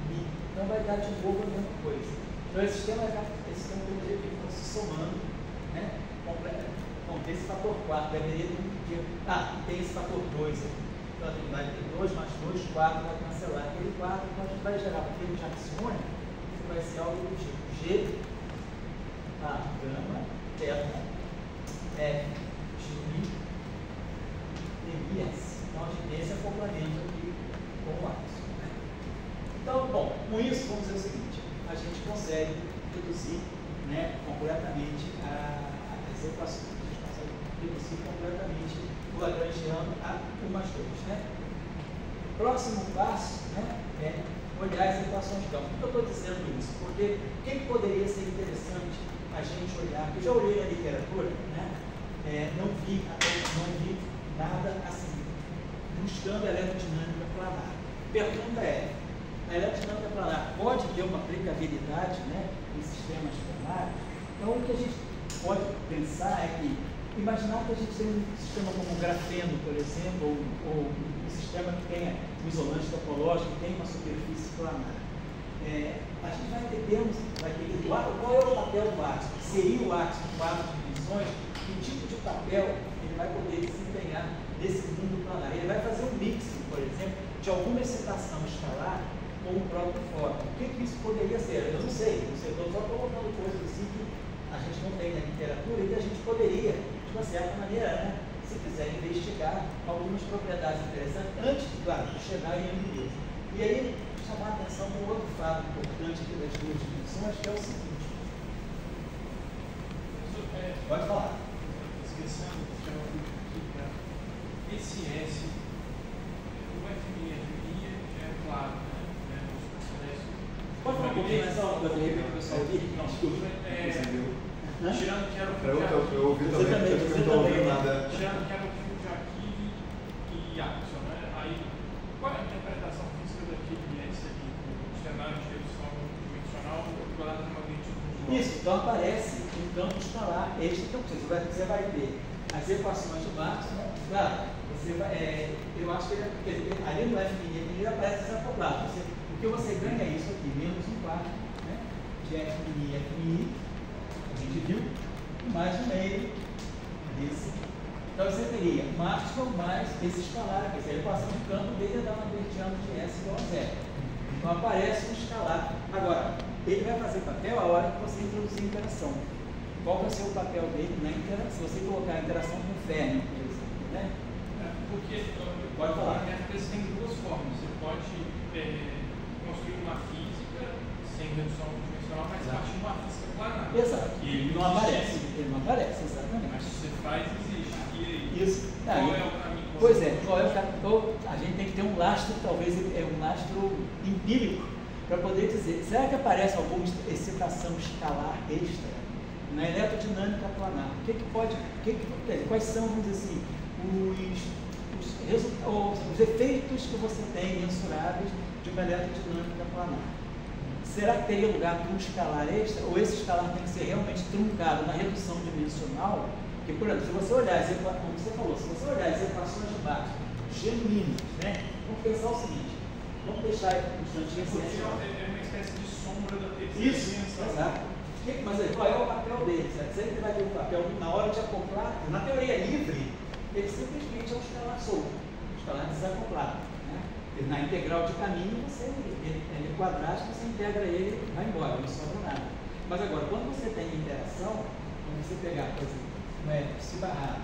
mi. Então vai dar de novo a mesma coisa. Então esse sistema tem que ir se somando, né? Bom, tem esse fator 4, deveria ter um dia. Tem esse fator 2 aqui. Então vai ter 2 mais 2, 4, vai cancelar aquele 4, então a gente vai gerar um termo de axiônica que vai ser algo do tipo G, gama, θ, F. Yes. Então a gente tem esse acoplamento aqui com o axo. Né? Então, bom, com isso vamos dizer o seguinte, a gente consegue reduzir, né, completamente as equações. A gente consegue reduzir completamente o lagrangiano a 1 mais 2. Né? Próximo passo, né, é olhar as equações de campo. Por que eu estou dizendo isso? Porque o que poderia ser interessante a gente olhar? Eu já olhei na literatura, né? Não vi nada assim, buscando a elerodinâmica planar. Pergunta é, a elerodinâmica planar pode ter uma aplicabilidade, né, em sistemas planares? Então, o que a gente pode pensar é que, imaginar que a gente tem um sistema como o grafeno, por exemplo, ou um sistema que tenha um isolante topológico, que tem uma superfície planar. A gente vai ter termos, qual é o papel do axo? Seria o axo em 4 dimensões? Que tipo de papel ele vai poder desempenhar nesse mundo planar? Ele vai fazer um mix, por exemplo, de alguma excitação escalar com o próprio fóton. O que isso poderia ser? Eu não sei, estou só colocando coisas assim que a gente não tem na literatura e que a gente poderia, de uma certa maneira, né, se quiser investigar algumas propriedades interessantes antes, claro, de chegar em ambiente. E aí, chamar a atenção para um outro fato importante aqui das duas dimensões, que é o seguinte. Pode falar. Esquecendo que esse S, o FMI é claro, né? Pode falar um pouquinho mais alto, para o pessoal aqui? Não, desculpa. Tirando que era o eu ouvi também, porque eu não estou ouvindo nada. Tirando que era o fio de Achille e Axon, né? Aí, qual é a interpretação física daquele S aqui, do cenário de redução dimensional igualado a magnetismo? Isso, então aparece um campo escalar. Então, você vai ter as equações de Marx, né? Claro, eu acho que ali no FMI ele aparece desacoplado. O que você ganha é isso aqui, menos um quarto, né? De FMI, a gente viu, e mais um meio desse. Então você teria Maxwell mais esse escalar, quer dizer, a equação de campo dele é dar uma vertiano de S igual a zero. Então aparece um escalar. Agora, ele vai fazer papel a hora que você introduzir a interação. Qual vai ser o papel dele na interação? Se você colocar a interação com o Fermi, por exemplo, né? Porque pode falar. Você tem duas formas. Você pode construir uma física sem redução dimensional, mas partir de uma física planar. Exato. Ele não aparece. Ele não aparece, exatamente. Mas se você faz, existe. E aí? Isso. Qual é o caminho? Pois é, qual é o capital? A gente tem que ter um lastro, talvez um lastro empírico, para poder dizer, será que aparece alguma excitação escalar extra na eletrodinâmica planar? Quais são, vamos dizer assim, os efeitos que você tem mensuráveis de uma eletrodinâmica planar? Será que teria lugar para um escalar extra, ou esse escalar tem que ser realmente truncado na redução dimensional? Porque, por exemplo, se você olhar, como você falou, se você olhar as equações de Maxwell genuínas, né? Vamos pensar o seguinte, vamos deixar um instantinho assim. É uma espécie de sombra da terceira Isso, dimensão. exato. Mas aí, qual é o papel dele? Sempre vai ter um papel na hora de acoplar. Na teoria livre, ele simplesmente é um escalar solto, um escalar desacoplado. Né? Na integral de caminho, ele é quadrático, você integra ele e vai embora, não sobra nada. Mas agora, quando você tem interação, quando você pegar, por exemplo, psi barrado,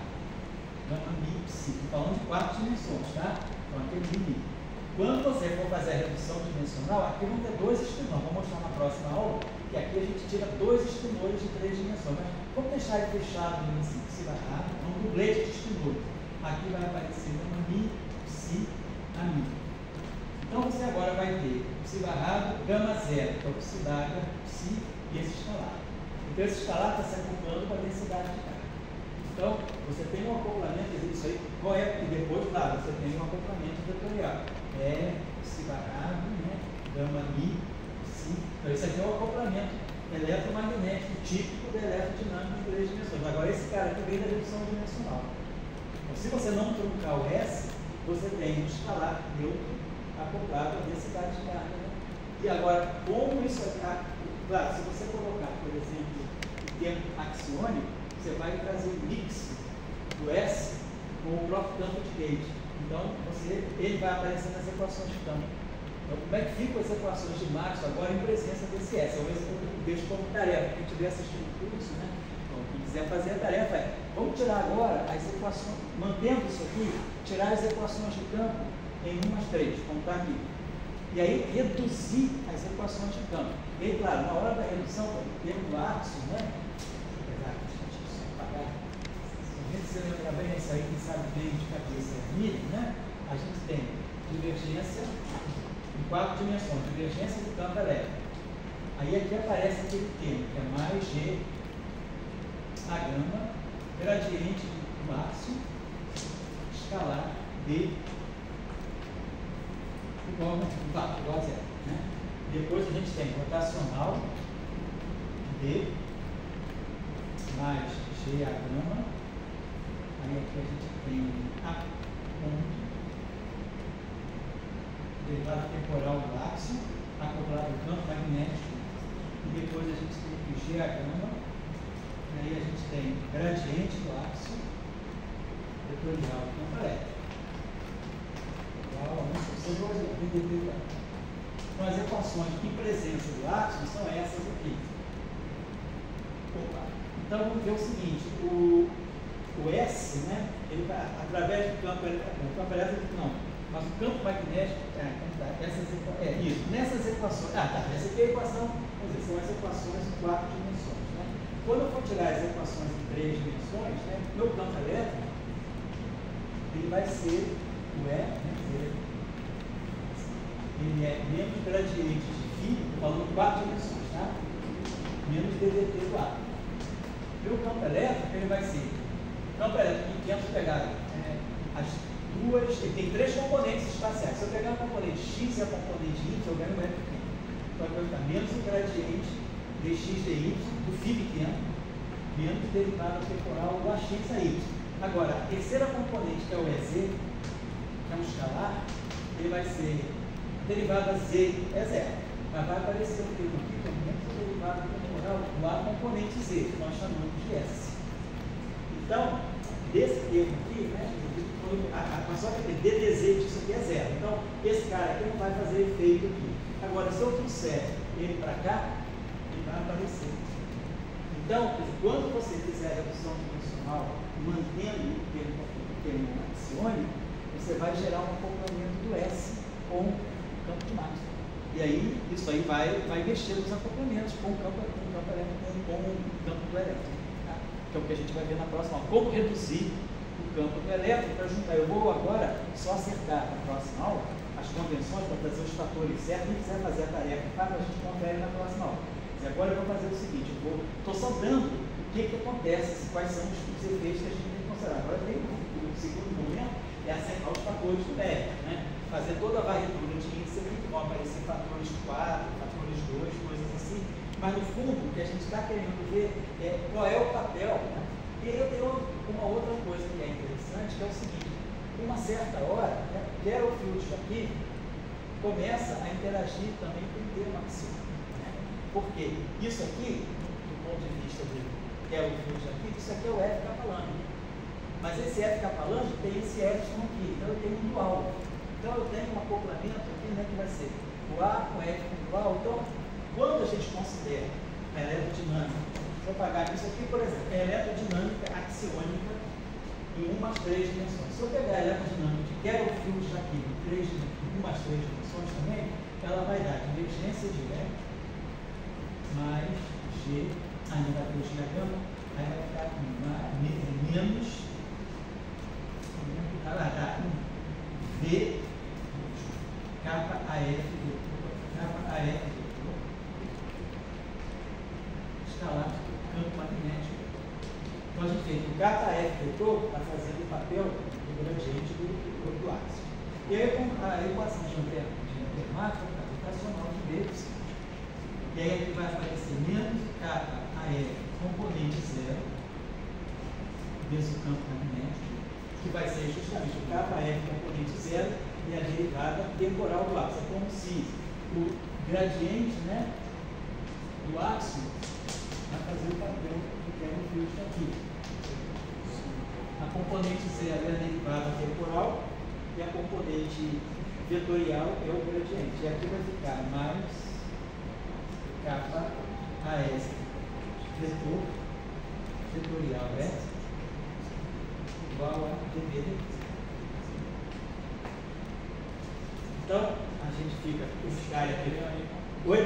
gama mi, psi, falando de 4 dimensões, tá? Então aquele limite. Quando você for fazer a redução dimensional, aqui vão ter 2 extensores. Vou mostrar na próxima aula, que aqui a gente tira 2 extensores de 3 dimensões. Mas vamos deixar ele fechado no psi barrado, um dublete de extensores. Aqui vai aparecer gama mi, psi, a mi. Então você agora vai ter psi barrado, gama zero, que é o psi d'água, psi e esse escalar. Então esse escalar está se acoplando com a densidade de carga. Então, você tem um acoplamento, isso aí, e depois, claro, você tem um acoplamento vetorial. Psi barrado, né? Gama mi, psi. Então, isso aqui é um acoplamento eletromagnético típico da eletrodinâmica em 3 dimensões. Agora, esse cara aqui vem da redução dimensional. Então, se você não truncar o S, você tem um escalar neutro acoplado à densidade de carga. Né? E agora, como isso é. Claro, se você colocar, por exemplo, o termo axiônico, você vai trazer o mix do S com o próprio campo de Gauge. Então, ele vai aparecer nas equações de campo. Então, como é que ficam as equações de Maxwell agora em presença desse S? Eu deixo como tarefa, quem estiver assistindo o curso, né? Então, quem quiser fazer a tarefa vamos tirar agora as equações, mantendo isso aqui, tirar as equações de campo em 1 mais 3, como está aqui. E aí, reduzir as equações de campo. E aí, claro, na hora da redução, temos o áxios, né? Se você lembrar bem, isso aí, quem sabe bem de cabeça é milho, né? A gente tem divergência em 4 dimensões, divergência do campo elétrico. Aí aqui aparece aquele termo, que é mais G a gama, gradiente do máximo, escalar D igual a zero. Né? Depois a gente tem rotacional D mais G a gama. Aí aqui a gente tem A ponto, derivada temporal do áxion, acoplado ao campo magnético, e depois a gente tem o G a gama, e aí a gente tem gradiente do áxion, vetorial do campo elétrico. Igual a 1/2 Então as equações em presença do áxion são essas aqui. Então vamos ver o seguinte, o S, né, ele vai, através do campo elétrico, não, mas o campo magnético, nessas equações, essa aqui é a equação, são as equações em 4 dimensões, né? Quando eu for tirar as equações em 3 dimensões, né, meu campo elétrico, ele vai ser o E, né, ele é menos gradiente de φ, falando em 4 dimensões, tá? Menos ddt do A. Meu campo elétrico, ele vai ser campo elétrico que temos que pegar as duas, ele tem 3 componentes espaciais. Se eu pegar o componente x e a componente y, eu ganho um E pequeno. Então vai ficar menos o gradiente dx dy do φ pequeno, menos o derivado temporal do ax a y. Agora, a terceira componente, que é o EZ, que é um escalar, ele vai ser derivada z é zero. Mas vai aparecer o termo aqui, que é menos o derivado temporal do a componente z, que nós chamamos de S. Então, desse termo aqui, né, a só que ddz disso aqui é zero. Então, esse cara aqui não vai fazer efeito aqui. Agora, se eu trouxer ele para cá, ele vai aparecer. Então, quando você fizer a redução dimensional, mantendo o termo axiônico, você vai gerar um acoplamento do S com o campo de Maxwell. E aí, isso aí vai mexer nos acoplamentos com o campo elétrico, com o campo do elétrico. Tá? Que é o que a gente vai ver na próxima aula. Como reduzir do campo do elétron para juntar. Eu vou agora só acertar na próxima aula as convenções para trazer os fatores certos. Quem quiser fazer a tarefa, a gente confere na próxima aula. E agora eu vou fazer o seguinte, estou só dando o que acontece, quais são os efeitos que a gente tem que considerar. Agora o segundo momento é acertar os fatores do mérito, né? Fazer toda a varredura de índice aqui, que vão aparecer fatores 4, fatores 2, coisas assim. Mas no fundo, o que a gente está querendo ver é qual é o papel, né? E eu tenho uma outra coisa que é interessante, que é o seguinte, uma certa hora, né, o Garfield aqui começa a interagir também com o termo axioma, né? Porque isso aqui, do ponto de vista do Garfield aqui, isso aqui é o F capalâneo. Mas esse F capalâneo tem esse epsilon aqui, então eu tenho um dual. Então eu tenho um acoplamento aqui, né, que vai ser o A com F com dual. Então, quando a gente considera a eletrodinâmica, deixa eu apagar isso aqui, por exemplo, é eletrodinâmica axiônica em 1 mais 3 dimensões. Se eu pegar a eletrodinâmica de Garfield aqui em 1 mais 3 dimensões também, ela vai dar divergência de E mais G, ainda vai ter o diagrama, aí vai ficar com menos, vai dar V kappa AF escalar campo magnético. Então a gente tem o kappa F vetor está fazendo o papel do gradiente do áxido. E aí a equação de matemática está rotacional de B. E aí aqui vai aparecer menos kappa AF componente zero vezes o campo magnético, que vai ser justamente o kappa F componente zero e a derivada temporal do áxido. É como se o gradiente, né, do áxido vai fazer o papel do Garfield aqui. A componente zero é a derivada temporal e a componente vetorial é o gradiente. E aqui vai ficar mais kappa AS vetorial S igual a dv. Então, a gente fica com esse cara aqui. Oi?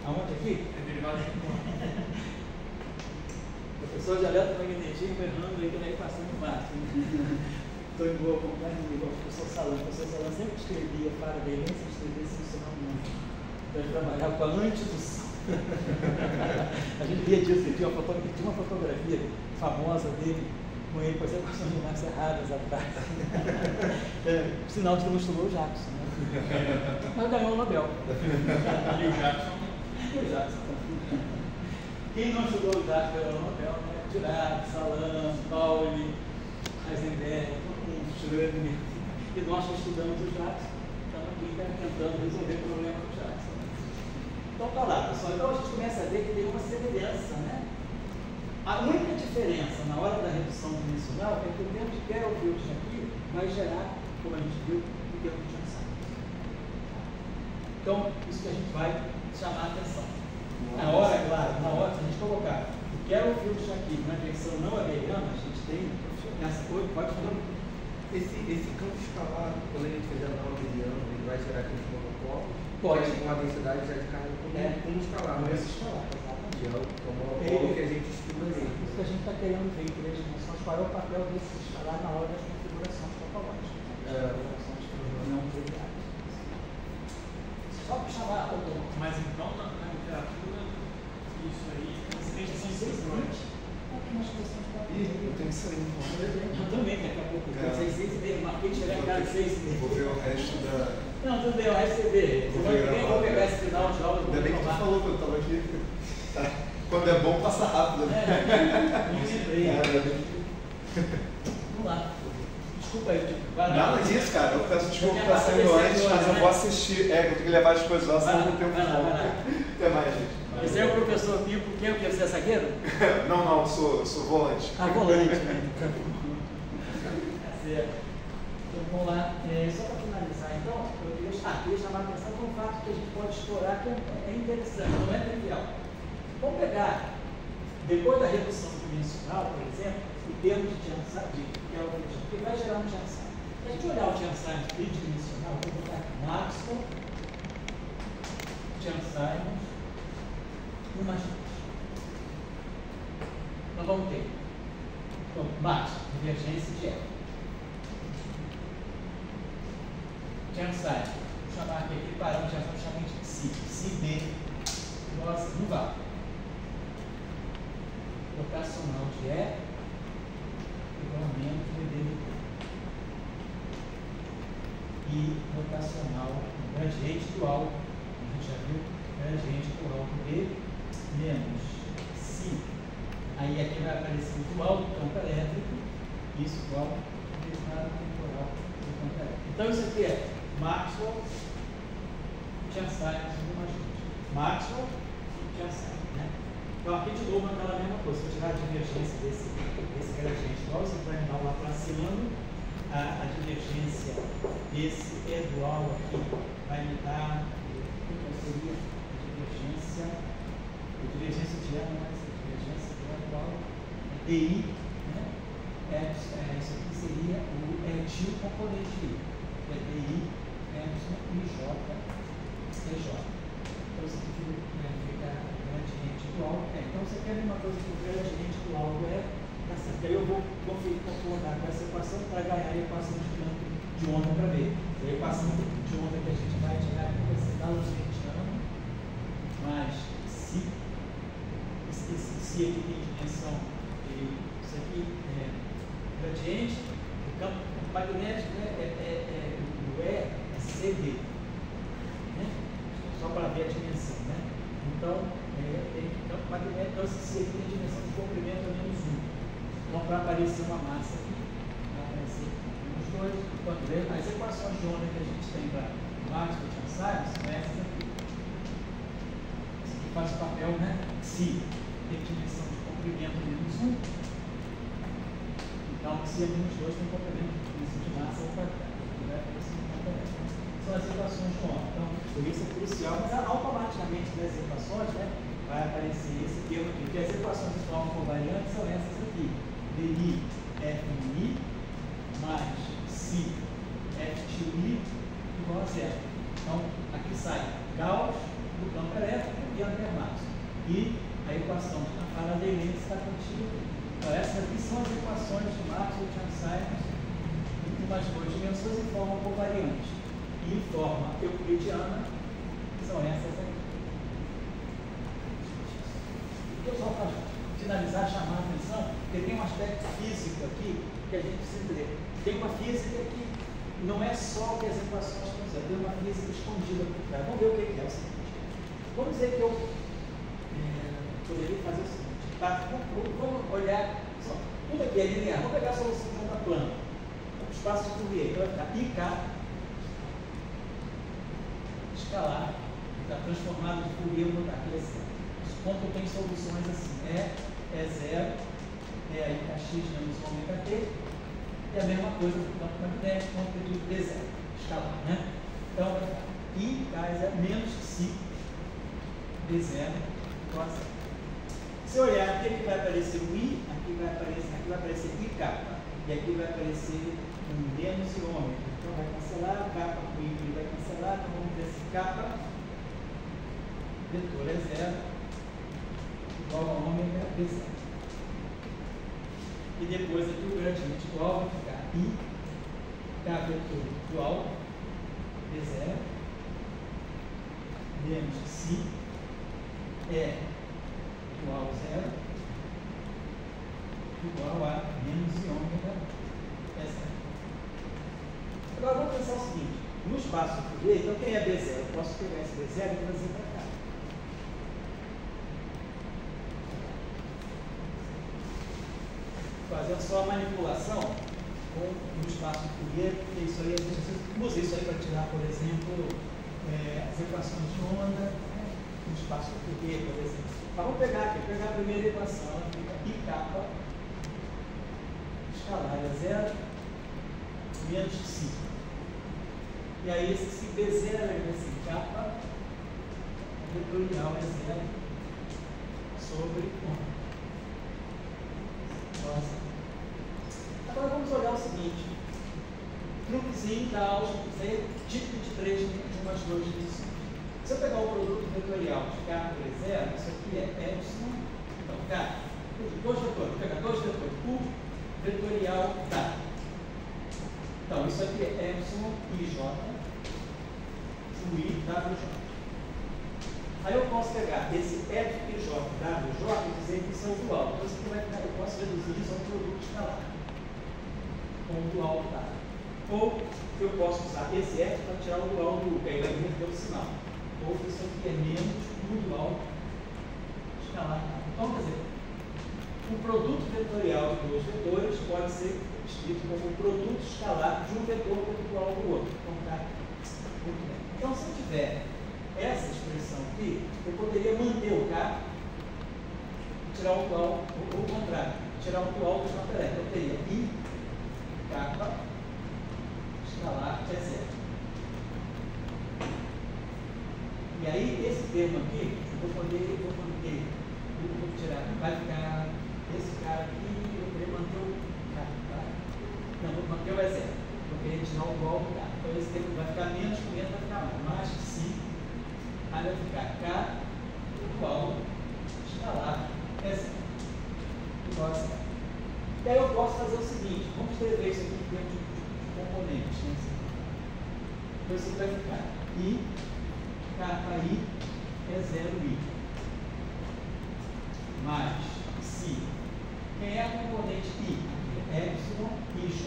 Aonde aqui? É derivado de Professor de eletromagnetismo errando aí na equação de Maxwell. Estou em boa companhia, igual o professor Salão. O professor Salão sempre escrevia para dele, nem se escrevesse no seu nome. Então, ele trabalhava com a antedução. A gente via disso, tinha uma fotografia famosa dele com ele com as equações de Maxwell erradas atrás. Sinal de que não estudou o Jackson. Né? Mas ganhou o Nobel. E o Jackson? E o Jackson. Quem não estudou o Jackson ganhou o Nobel, né? Dirac, Salam, Pauli, Heisenberg, Schrödinger. E nós que estudamos o Jackson, estamos aqui tentando resolver o problema do Jackson. Então tá lá, pessoal. Então a gente começa a ver que tem uma semelhança, né? A única diferença na hora da redução dimensional é que o tempo de Garfield aqui vai gerar, como a gente viu, o tempo de Johnson. Então, isso que a gente vai chamar a atenção. Na hora, claro, na hora, se a gente colocar o Garfield aqui na direção não abeliana, a gente tem essa coisa, pode falar. Esse campo escalar, quando a gente fizer a nova abeliana, ele vai gerar aquele monopólio? Pode. Com a densidade já de carga como escalar. Não é escalar, exatamente. Que é o monopólio que a gente estuda ali. Isso que a gente está querendo ver em 3 dimensões, qual é o papel desse escalar na hora das configurações topológicas, das configurações não triviais. Só para chamar a atenção. Mas então, na literatura, isso aí tem São 6 umas questões de Ih, eu tenho isso aí. eu também, daqui a pouco. Eu sei 6 e meio, marquei de chegar em casa 6 e meio. Vou ver o resto da. Não, tudo bem, o resto você vê. Eu vou pegar esse final de aula. Ainda bem que tu falou que eu estava aqui. Tá. Quando é bom, passa rápido. Né? Não lembrei. Vamos lá. Desculpa aí, tipo, vai lá. Nada disso, cara. Eu peço desculpa por estar saindo antes, mas eu vou assistir. É, eu tenho que levar as coisas lá, senão não tenho tempo. Até mais, gente. Esse é o professor Pipo, quem é o que? Você é zagueiro? Não, sou volante. Ah, volante, né? Tá certo. Então vamos lá. Só para finalizar, então, eu queria chamar a atenção para um fato que a gente pode explorar, que é interessante, não é trivial. Vamos pegar, depois da redução dimensional, por exemplo, o termo de Chern-Simons, que é o que vai gerar um Chern-Simons. Se a gente olhar o Chern-Simons tridimensional, vou botar aqui Maxwell, Chern-Simons, 1 mais 2. Nós vamos ter. Então, máximo, divergência de F. Tensai, vou chamar aqui aquele parâmetro, já vamos chamar de psi. Psi D, nossa, não vale. Rotacional de E, igualmente de e rotacional gradiente dual, a gente já viu, gradiente dual de menos si. Aí aqui vai aparecer o dual do campo elétrico, isso igual ao derivado temporal do campo elétrico. Então isso aqui é Maxwell, Tensai, Maxwell e Tensai, né? Então aqui de novo aquela mesma coisa, se eu tirar a divergência desse gradiente dual, você vai me dar o Laplaciano, a divergência desse E dual aqui vai me dar, qual seria a divergência de E, mas a divergência do E dual é DI, né? Isso aqui seria o til componente I, que é DI, epsilon, IJ, EJ. Então isso aqui fica gradiente dual. Então você quer uma coisa que o gradiente dual é. Aí eu vou concordar com essa equação para ganhar a equação de campo de onda para ver. A equação de onda que a gente vai tirar aqui vai ser da luzentiana, mas se esse aqui tem dimensão, isso aqui é gradiente, o campo magnético, né, o E é CD, né? Só para ver a dimensão, né? Então, tem campo magnético, então esse aqui tem dimensão de comprimento a menos 1. Então, para aparecer uma massa aqui, vai aparecer os dois, enquanto as equações de onda que a gente tem para Maxwell e Tensai são essas aqui. Isso aqui faz o papel, né? Se tem dimensão de comprimento menos 1, então se é menos 2 tem comprimento de massa ao quadrado. São as equações de onda. Então, por isso é crucial, mas automaticamente nas equações, né, vai aparecer esse termo aqui, porque as equações de forma covariante são essas aqui. DI FI mais Si FTI igual a zero. Então, aqui sai Gauss do campo elétrico e André Maxwell. E a equação de Faraday está contida aqui. Então, essas aqui são as equações de Maxwell e Tensai em umas duas dimensões em forma covariante. E em forma euclidiana são essas aqui. Eu só para finalizar, chamar a atenção, porque tem um aspecto físico aqui que a gente precisa entender. Tem uma física que não é só o que as equações estão dizendo, tem uma física escondida por trás. Vamos ver o que é o seguinte. Vamos dizer que eu poderia fazer o seguinte. Tá? Vamos olhar, tudo aqui é linear. Vamos pegar a solução de onda plana. O espaço de Fourier, que vai ficar IK escalar, está transformado de Fourier no aqui é zero. Quando eu tenho soluções assim, é zero, aí x menos ômega t, e a mesma coisa do campo magnético, com amplitude d0, escalar, né? Então, vai ficar I é menos si d0 igual a zero. Se eu olhar aqui, aqui vai aparecer o I, aqui vai aparecer IK, e aqui vai aparecer um menos e ômega. Então, vai cancelar, K com I vai cancelar, então vamos ver se K, vetor é zero, igual a ômega d0. E depois aqui o gradiente dual vai ficar I, K vetor dual, d0, menos si, E igual a zero, igual a menos i ômega d0. Agora vamos pensar o seguinte, no espaço de Fourier, então quem é d0? Eu posso pegar esse d0 e trazer para cá. Fazendo só a manipulação no espaço de Fourier, porque isso aí a gente usa isso aí para tirar, por exemplo, as equações de onda, né, no espaço de Fourier, por exemplo. Mas vamos pegar aqui, a primeira equação, ela fica IK escalar é zero menos si. E aí esse si B0 vai ser K vetorial é zero sobre 1. Agora vamos olhar o seguinte, truquezinho da álgebra típico de 3 de umas duas dimensões. Se eu pegar o produto vetorial de K por E0, isso aqui é epsilon, então K Dois vetores, vou pegar dois vetores. O vetorial dado. Então, isso aqui é epsilon ij, ui, wj. Aí eu posso pegar esse epsilon ij, wj e dizer que isso é o dual. Então, isso aqui vai ficar, eu posso reduzir isso a um produto escalar, com o dual dado. Ou eu posso usar esse f para tirar o dual do u, que aí vai inverter o sinal. Ou isso aqui é menos o dual escalar. Então, quer dizer, o produto vetorial de dois vetores pode ser escrito como o produto escalar de um vetor com o dual do outro. Então, tá muito bem. Então, se eu tiver essa expressão aqui, eu poderia manter o K e tirar o dual, ou o contrário, tirar o dual do JL. Eu teria I, K, escalar é zero. E aí, esse termo aqui, eu vou manter, vou tirar, vai ficar esse cara aqui, eu queria manter o K, tá? Não, vou manter o zero. Eu queria tirar o dual do K. Então, esse termo vai ficar menos, com menos vai ficar mais que sim. Aí vai ficar K igual escalar é zero. Igual a zero. E aí eu posso fazer o seguinte, vamos escrever isso aqui em termos de componentes. Né? Então isso aqui vai ficar I, KI é 0I. Mas se quem é a componente I? Epsilon, IJ,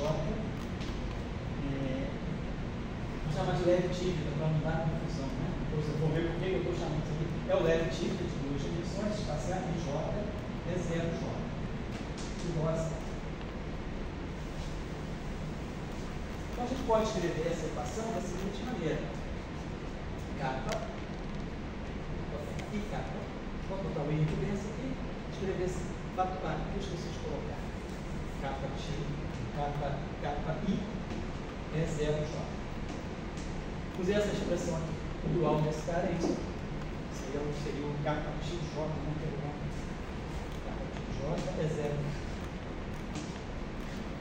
vou chamar de leve típica para não dar confusão, né? Depois eu vou ver por que eu estou chamando isso aqui. É o leve típica de duas dimensões, espacial, IJ é 0J. Igual a 0. Então a gente pode escrever essa equação da seguinte maneira: kappa, e kappa. Vou botar o I aqui aqui, escrever esse fato A, que eu esqueci de colocar. Kappa I é 0J. Usei essa expressão aqui, o dual desse cara é isso. Seria o kappa xj, não tem o nome. Kappa xj é 0.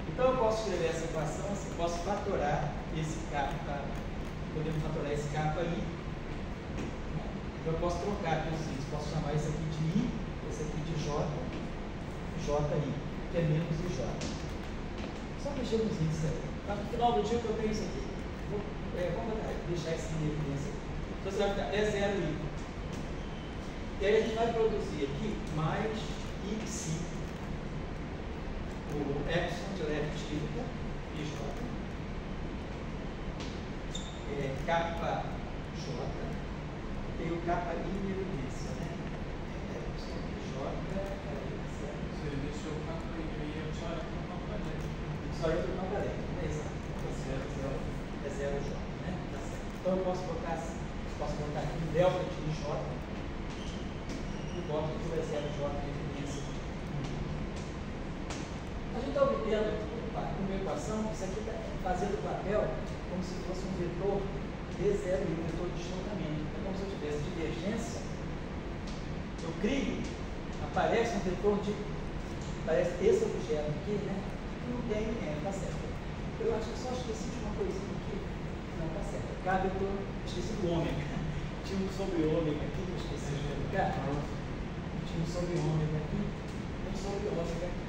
Então eu posso escrever essa equação assim, posso fatorar esse kappa, podemos fatorar esse kappa I. Então eu posso trocar aqui os I's, posso chamar esse aqui de I, esse aqui de J, JI, que é menos IJ. Só mexer nos I's aí. No final do dia que eu tenho isso aqui. Vamos deixar isso em evidência. Então você vai ficar é 0I. E aí a gente vai produzir aqui mais Xi, o epsilon de leve típica, IJ, kappa J, tem o kappa I em evidência, né? Epsilon IJ, Você deixou o kappa I, eu só entro no kappa dentro. só entra no kappa dentro, né? Exato. É 0J, né? Tá certo. Então eu posso botar aqui um delta de IJ e boto que é 0J em evidência. A gente está obtendo uma equação, isso aqui está fazendo o papel como se fosse um vetor D0 e um vetor de deslocamento. É como se eu tivesse divergência, eu crio, aparece um vetor de. Aparece esse objeto aqui, né? E o DNM, tá certo. Eu acho que só esqueci de uma coisinha aqui. Não, tá certo. Cada vetor, esqueci do ômega. Tinha um sobre ômega aqui, que eu esqueci de colocar. Tinha um sobre ômega aqui, um sobre ômega aqui.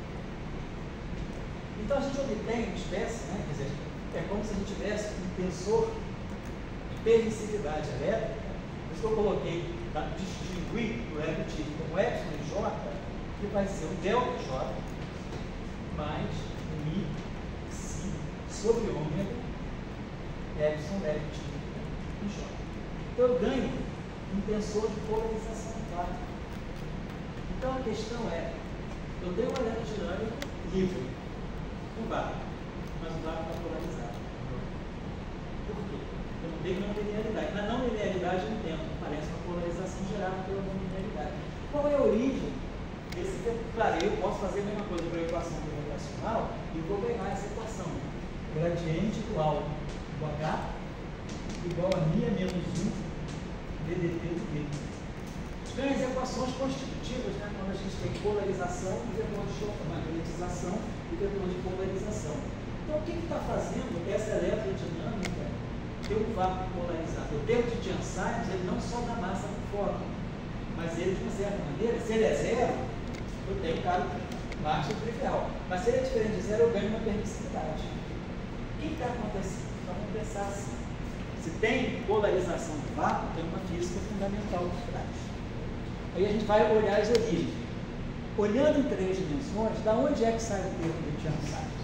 Então a gente obtém uma espécie, né? Quer dizer, é como se a gente tivesse um tensor de permissividade elétrica. Por isso que eu coloquei para distinguir o leve típico como epsilon e J, que vai ser o delta J mais o I Xi sobre ômega epsilon leve típico e J. Então eu ganho um tensor de polarização clara. Então a questão é, eu tenho uma eletrodinâmica livre, um barco, mas o barco está polarizado. Por quê? Eu não tenho não linearidade. Na não linearidade eu entendo, parece uma polarização gerada pela não linearidade. Qual é a origem desse vetor? Claro, eu posso fazer a mesma coisa para a equação gravitacional e vou ganhar essa equação. Gradiente igual do H igual a μ menos 1 ddt do V. Ganha as equações constitutivas, né? Quando a gente tem polarização e vetor de choque, magnetização e vetor de polarização. Então, o que está fazendo essa eletrodinâmica ter um vácuo polarizado? O termo de Chern-Simons, ele não só dá massa para o fóton, mas ele, de uma certa maneira, se ele é zero, eu tenho K caro Maxwell trivial. Mas se ele é diferente de zero, eu ganho uma permissividade. O que está acontecendo? Então vamos pensar assim. Se tem polarização do vácuo, tem uma física fundamental por trás. Aí a gente vai olhar as origens. Olhando em 3 dimensões, da onde é que sai o termo de Chern-Simons?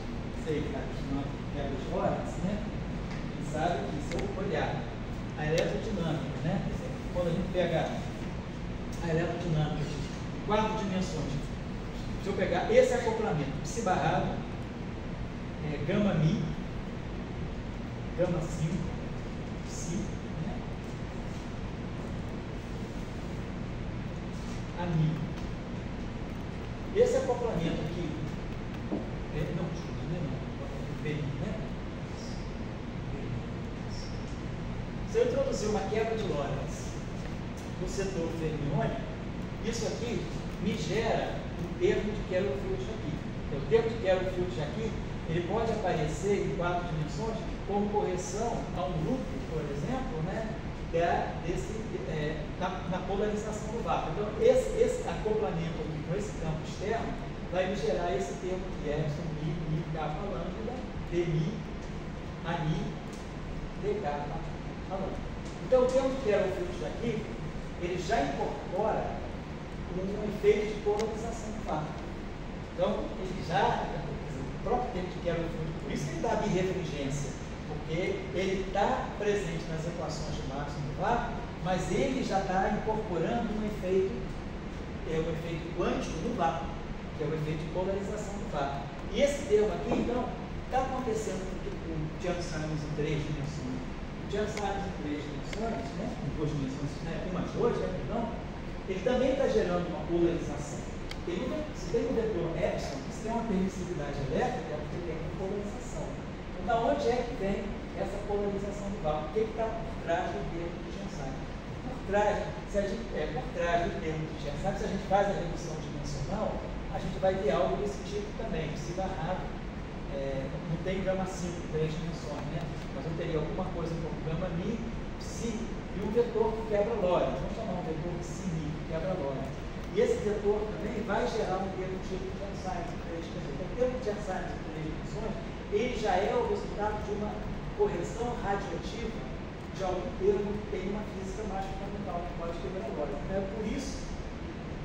Sei que não quebra de horas, né? Quem sabe que se eu olhar a eletrodinâmica, né? Quando a gente pega a eletrodinâmica de 4 dimensões, se eu pegar esse acoplamento psi barrado, gama mi, gama 5, psi, né? A mi. Esse acoplamento aqui, não, BI, né? Se eu introduzir uma quebra de Lorentz no setor fermiônico, isso aqui me gera um termo de Kerr-Field aqui. O termo de Kerr-Field aqui, ele pode aparecer em 4 dimensões como correção a um grupo, por exemplo, né, na polarização do vácuo. Então, esse acoplamento aqui com esse campo externo vai me gerar esse termo de Gerson, mi, kappa, lambda, dmi, ani, d kappa, lambda. Então, o termo de Kerr-Field aqui, ele já incorpora um efeito de polarização do vácuo. Então, ele já, o próprio termo de Kerr-Field, por isso que ele dá birrefringência, porque ele está presente nas equações de Maxwell do vácuo, mas ele já está incorporando um efeito quântico no vácuo, que é o efeito de polarização do vácuo. E esse termo aqui, então, está acontecendo com o Chern-Simons em 3 dimensões. O Chern-Simons em 3 dimensões, né, em 2 dimensões, né, 1 mais 2, né, perdão, ele também está gerando uma polarização. Se tem um vetor epsilon, se tem uma permissividade elétrica, é porque tem uma polarização. Então, da onde é que vem essa polarização do vácuo? O que está por trás do termo de Chern-Simons? Por trás do termo de Chern-Simons, se a gente faz a redução dimensional, a gente vai ter algo desse tipo também, psi barrado. Não tem gama 5, 3 dimensões, né? Mas eu teria alguma coisa como gama mi, psi, e um vetor que quebra Lorentz. Vamos chamar um vetor psi mi, que quebra Lorentz. E esse vetor também vai gerar um termo tipo de Chern-Simons em 3 dimensões. Então, o termo de Chern-Simons em 3 dimensões, ele já é o resultado de uma correção radioativa de algum termo que tem uma física mais fundamental, que pode quebrar Lorentz. Então, por isso,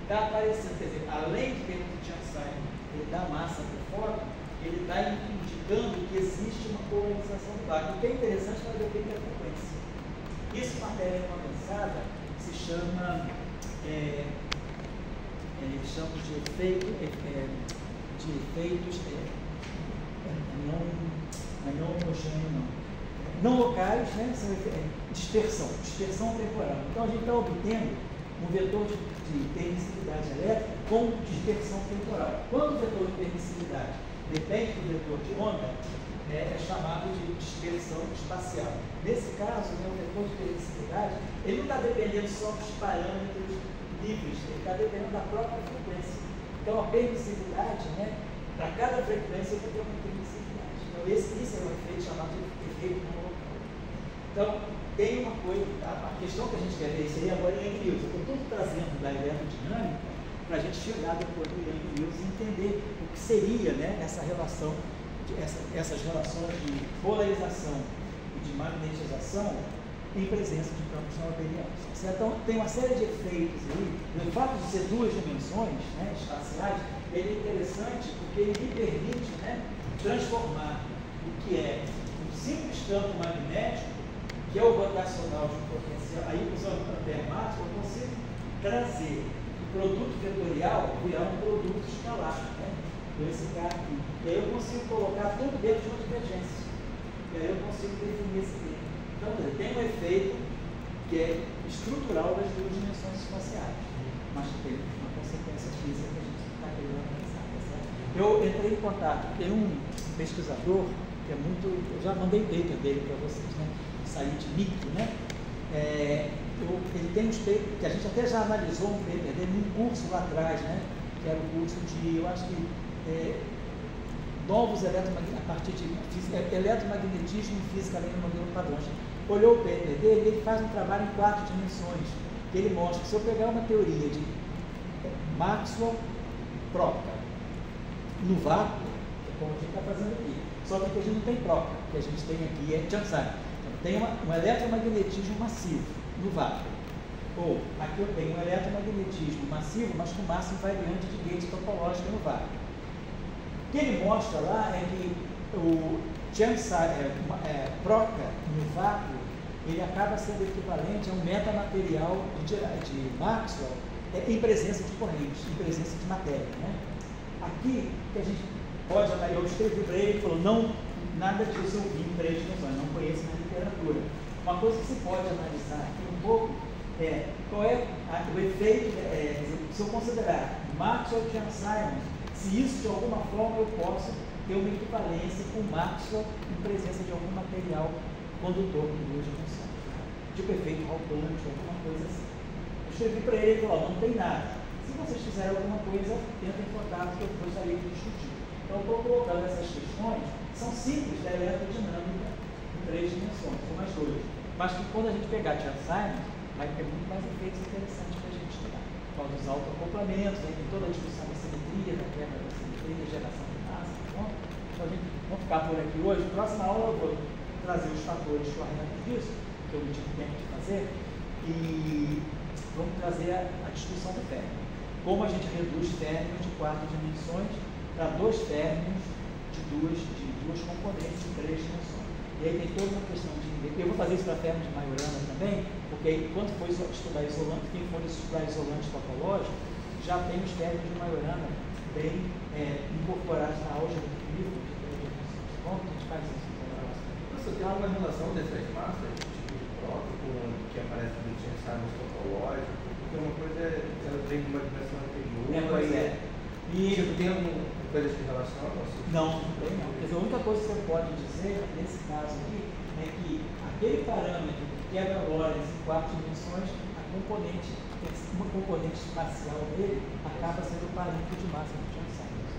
está aparecendo, quer dizer, além de termo de Chern-Simons, ele dá massa para fora, ele está indicando que existe uma polarização do vácuo. O que é interessante para ver o que é a frequência. Isso, matéria condensada, se chama de efeitos não homogêneos, não locais, né? Dispersão temporal. Então a gente está obtendo um vetor de permissividade elétrica com dispersão temporal. Quando o vetor de permissividade depende do vetor de onda, é chamado de dispersão espacial. Nesse caso, né, o vetor de permissividade, ele não está dependendo só dos parâmetros livres, ele está dependendo da própria frequência. Então, a permissividade, né, para cada frequência, eu vou ter uma permissividade. Então, isso é um efeito chamado de efeito não local. Então, tem uma coisa, a questão que a gente quer ver seria agora em Young-Mills. Eu estou tudo trazendo da eletrodinâmica para a gente chegar depois do Young-Mills e entender o que seria, né, essa relação, essas relações de polarização e de magnetização em presença de campos não abelianos. Então, tem uma série de efeitos aí. O fato de ser 2 dimensões, né, espaciais, ele é interessante porque ele me permite, né, transformar o que é um simples campo magnético, que é o rotacional de um potencial. Aí, usando o Maxwell, eu consigo trazer o produto vetorial virar um produto escalar, né? Esse cara aqui. E aí eu consigo colocar tudo dentro de uma divergência. E aí eu consigo definir esse termo. Então, tem um efeito que é estrutural das 2 dimensões espaciais, mas tem uma consequência física que a gente está querendo analisar. Tá? Eu entrei em contato, tem um pesquisador que é muito. Eu já mandei paper dele para vocês, né? Said Mikki, né? Ele tem uns papers que a gente até já analisou um paper dele num curso lá atrás, né? Que era o curso de, eu acho que, novos a partir de eletromagnetismo e física além do modelo padrão. A gente olhou o paper dele e ele faz um trabalho em 4 dimensões, que ele mostra que se eu pegar uma teoria de Maxwell, proca no vácuo, que é como a gente está fazendo aqui. Só que aqui a gente não tem proca, o que a gente tem aqui é Chern-Simons. Então, tem um eletromagnetismo massivo no vácuo. Ou aqui eu tenho um eletromagnetismo massivo, mas com massa invariante de gauge topológica no vácuo. O que ele mostra lá é que o proca no vácuo, ele acaba sendo equivalente a um metamaterial de Maxwell em presença de corrente, em presença de matéria. Né? Aqui, que a gente pode analisar, eu escrevi para ele, ele falou, não, nada disso eu vi em 3 dimensões, não conheço na literatura. Uma coisa que se pode analisar aqui um pouco é qual é o efeito, se eu considerar Maxwell e Chern-Simons, se isso de alguma forma eu posso ter uma equivalência com Maxwell em presença de algum material condutor em 2 dimensões. Tipo efeito Hawkins, alguma coisa assim. Eu escrevi para ele e falou, não tem nada. Se vocês fizerem alguma coisa, entrem em contato que eu gostaria de discutir. Então, eu estou colocando essas questões, são simples da eletrodinâmica em 3 dimensões, ou mais 2. Mas que quando a gente pegar Chern-Simons, vai ter muito mais efeitos interessantes para a gente estudar. Pode usar autoacoplamentos, aí tem toda a discussão da simetria, da quebra da simetria, geração de massa. Então, a gente vamos ficar por aqui hoje. Na próxima aula eu vou trazer os fatores corretos disso, que eu tive tempo de fazer, e vamos trazer a discussão do término. Como a gente reduz términos de 4 dimensões para 2 términos de duas componentes em 3 dimensões. E aí tem toda uma questão de... Eu vou fazer isso para términos de Majorana também, porque aí, quando for estudar isolante, quem for estudar isolante topológico, já tem os términos de Majorana bem incorporados na álgebra do livro de 3 dimensões. Como a gente faz isso? Você tem alguma relação dessas massas, tipo de proca, com o que aparece no Chern-Simons topológico? Porque uma coisa é se ela vem de uma dimensão anterior, E tipo, tem alguma coisa que relaciona? Não, não tem não. Quer dizer, a única coisa que você pode dizer, nesse caso aqui, é que aquele parâmetro que quebra Lorentz em 4 dimensões, uma componente espacial dele acaba sendo o parâmetro de massa do Chern-Simons.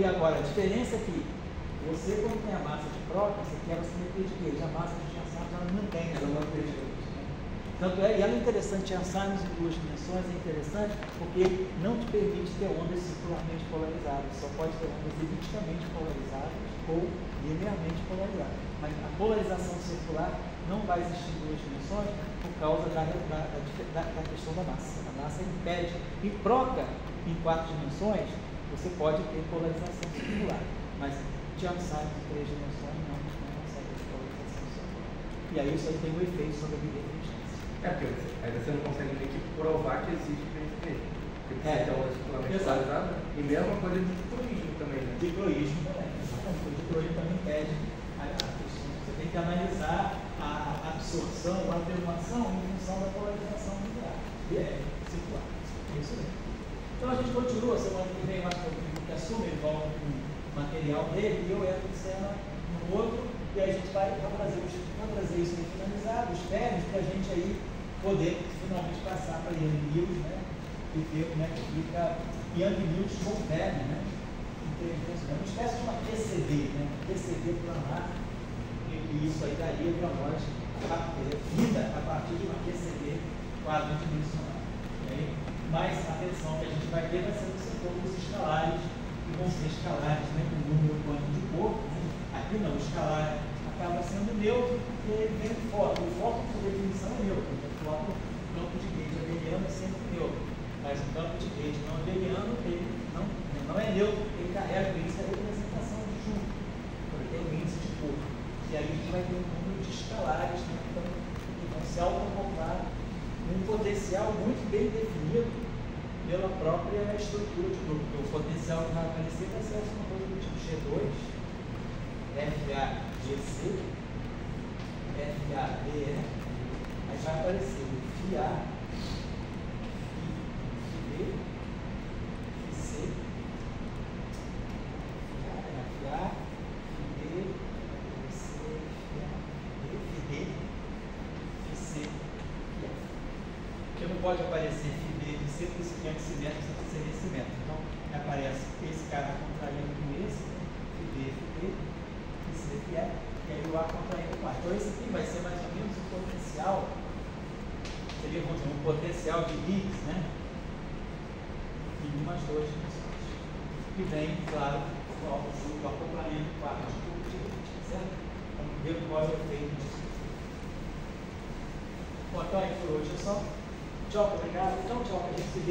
E agora, a diferença é que você, quando tem a massa de proca, você quebra a simetria de gauge. A massa de Chern-Simons ela não tem essa simetria de gauge. Tanto é, e ela é interessante, Chern-Simons em 2 dimensões é interessante porque não te permite ter ondas circularmente polarizadas, só pode ter ondas ellipticamente polarizadas ou linearmente polarizadas. Mas a polarização circular não vai existir em 2 dimensões por causa da questão da massa. A massa impede. E proca em 4 dimensões, você pode ter polarização circular, mas Chern-Simons em 3 dimensões não consegue ter polarização circular. E aí isso aí tem um efeito sobre a medida. Porque aí você não consegue nem que provar que existe PFP. Porque você tem uma circularmente polarizada. E mesma coisa de dicroísmo também, né? Dicroísmo também, exatamente. O dicroísmo também pede a questão. Você tem que analisar a absorção, a atenuação em função da polarização circular. É isso mesmo. Então a gente continua, semana que vem, mais que assume, ele volta com o material dele, e eu entro em cena no outro, e aí a gente vai trazer isso aí finalizado, os términos, para a gente aí poder finalmente passar para Young News, né? E ver como é que fica Young News com término, né? Uma espécie de uma PCB, né? PCB planar, e isso aí daria para nós vida a partir de uma PCB quadridimensional. Mas a tensão que a gente vai ter vai ser no setor dos escalares, que vão ser escalares, né? Com número quântico de corpo, né? Aqui não, o escalar acaba sendo neutro porque ele vem do fóton. O fóton, por definição, é neutro. O fóton, o campo de gauge abeliano é sempre neutro. Mas o campo de gauge não abeliano, ele não é neutro, ele carrega o índice da representação de Joule. Ele tem o índice de corpo. E aí a gente vai ter um número de escalares, né, então, que vão se autoacoplar um potencial muito bem definido pela própria estrutura de grupo. Porque o potencial que vai aparecer vai ser uma coisa do tipo G2, FAGC, FABE, aí vai aparecer o FA, FB, FC, FA, FB, FC, FD, FC e F. Porque não pode aparecer FB, FC, porque isso aqui é simétrico, isso seria simétrico. Então, aparece esse cara contraindo com esse, FB, e aí o A contraindo com o A. Então esse aqui vai ser mais ou menos o potencial, seria, vamos dizer, um potencial de Higgs, né? Em umas 2 dimensões. e vem, claro, o acoplamento com a partícula, certo? Vamos ver qual é o efeito disso. Bom, então é por hoje é só. Tchau, obrigado. Tchau, tchau. A gente se vê